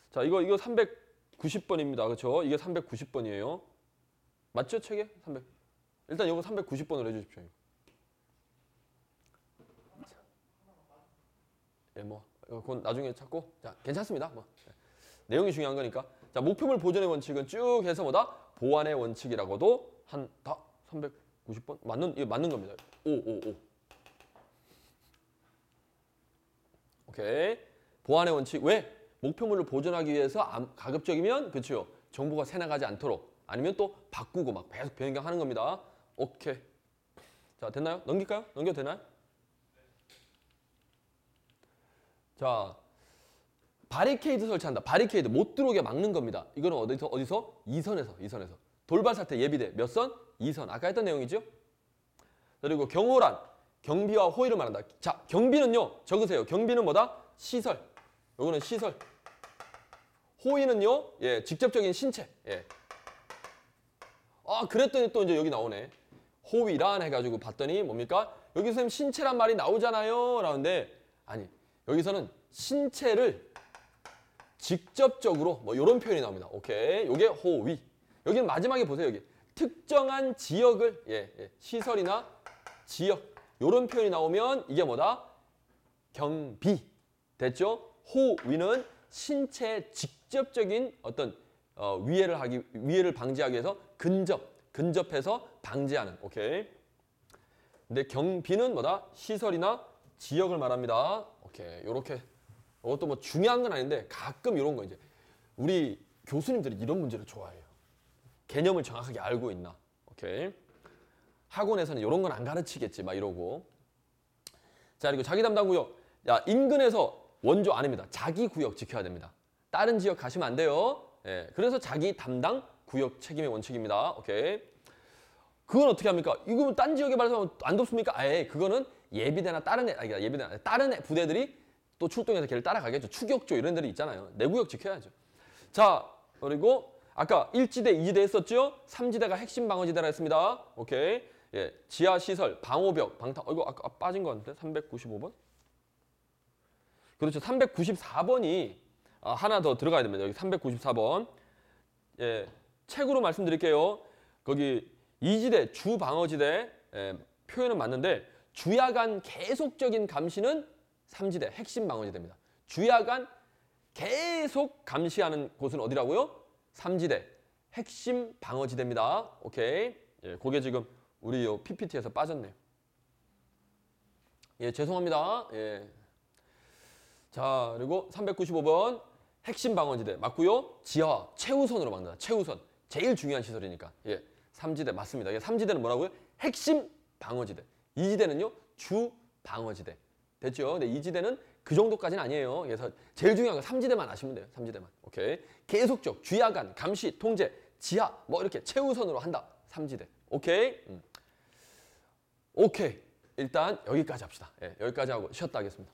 자, 이거 390번입니다. 그렇죠? 이게 390번이에요. 맞죠? 책에? 300. 일단 이거 390번으로 해 주십시오. 그건 나중에 찾고. 자, 괜찮습니다. 내용이 중요한 거니까. 자, 목표물 보존의 원칙은 쭉 해서 뭐다? 보안의 원칙이라고도 한다. 390번? 이거 맞는 겁니다. 5. 오케이. 보안의 원칙. 왜? 목표물을 보존하기 위해서 가급적이면 그렇죠. 정보가 새나가지 않도록 아니면 또 바꾸고 막 계속 변경하는 겁니다. 오케이. 자, 됐나요? 넘길까요? 넘겨도 되나요? 자, 바리케이드 설치한다. 바리케이드 못 들어오게 막는 겁니다. 이거는 어디서? 이선에서. 돌발 사태 예비대 몇 선? 2선. 아까 했던 내용이죠? 그리고 경호란 경비와 호위를 말한다. 자, 경비는요. 적으세요. 경비는 뭐다? 시설. 요거는 시설. 호위는요. 예, 직접적인 신체. 예. 아, 그랬더니 또 이제 여기 나오네. 호위란 해가지고 봤더니 뭡니까? 여기 선생님 신체란 말이 나오잖아요. 라는데 아니, 여기서는 신체를 직접적으로 뭐 이런 표현이 나옵니다. 오케이. 요게 호위. 여기는 마지막에 보세요. 여기 특정한 지역을 시설이나 지역 이런 표현이 나오면 이게 뭐다? 경비. 됐죠? 호위는 신체의 직접적인 어떤 위해를 방지하기 위해서 근접해서 방지하는. 오케이. 근데 경비는 뭐다? 시설이나 지역을 말합니다. 오케이. 요렇게. 이것도 뭐 중요한 건 아닌데 가끔 이런 거 이제 우리 교수님들이 이런 문제를 좋아해요. 개념을 정확하게 알고 있나. 오케이. 학원에서는 이런 건 안 가르치겠지 막 이러고. 자, 그리고 자기 담당 구역. 야, 인근에서 원조 아닙니다. 자기 구역 지켜야 됩니다. 다른 지역 가시면 안 돼요. 예. 그래서 자기 담당 구역 책임의 원칙입니다. 오케이. 그건 어떻게 합니까? 이거 딴 지역에 발생하면 안 덥습니까? 아예 그거는 예비대나 다른 부대들이 또 출동해서 걔를 따라가겠죠. 추격조 이런 데들이 있잖아요. 내 구역 지켜야죠. 자, 그리고 아까 1지대, 2지대 했었죠? 3지대가 핵심 방어지대라 했습니다. 오케이. 예, 지하시설, 방호벽, 방탄. 이거 아까 빠진 거 같은데? 395번? 그렇죠. 394번이 하나 더 들어가야 됩니다. 여기 394번. 예, 책으로 말씀드릴게요. 거기 2지대, 주방어지대 표현은 맞는데 주야간 계속적인 감시는 3지대, 핵심 방어지대입니다. 주야간 계속 감시하는 곳은 어디라고요? 3지대, 핵심 방어지대입니다. 오케이. 예, 그게 지금 우리 요 PPT에서 빠졌네요. 예, 죄송합니다. 예. 자, 그리고 395번 핵심 방어지대 맞고요. 지하 최우선으로 막는다. 최우선. 제일 중요한 시설이니까. 예. 3지대 맞습니다. 3지대는 뭐라고요? 핵심 방어지대. 2지대는요. 주 방어지대. 됐죠? 근데 2지대는 그 정도까지는 아니에요. 그래서 제일 중요한 건 3지대만 아시면 돼요. 3지대만. 오케이. 계속적 주야간 감시 통제 지하 뭐 이렇게 최우선으로 한다. 3지대. 오케이. 오케이. 일단 여기까지 합시다. 예, 여기까지 하고 쉬었다 하겠습니다.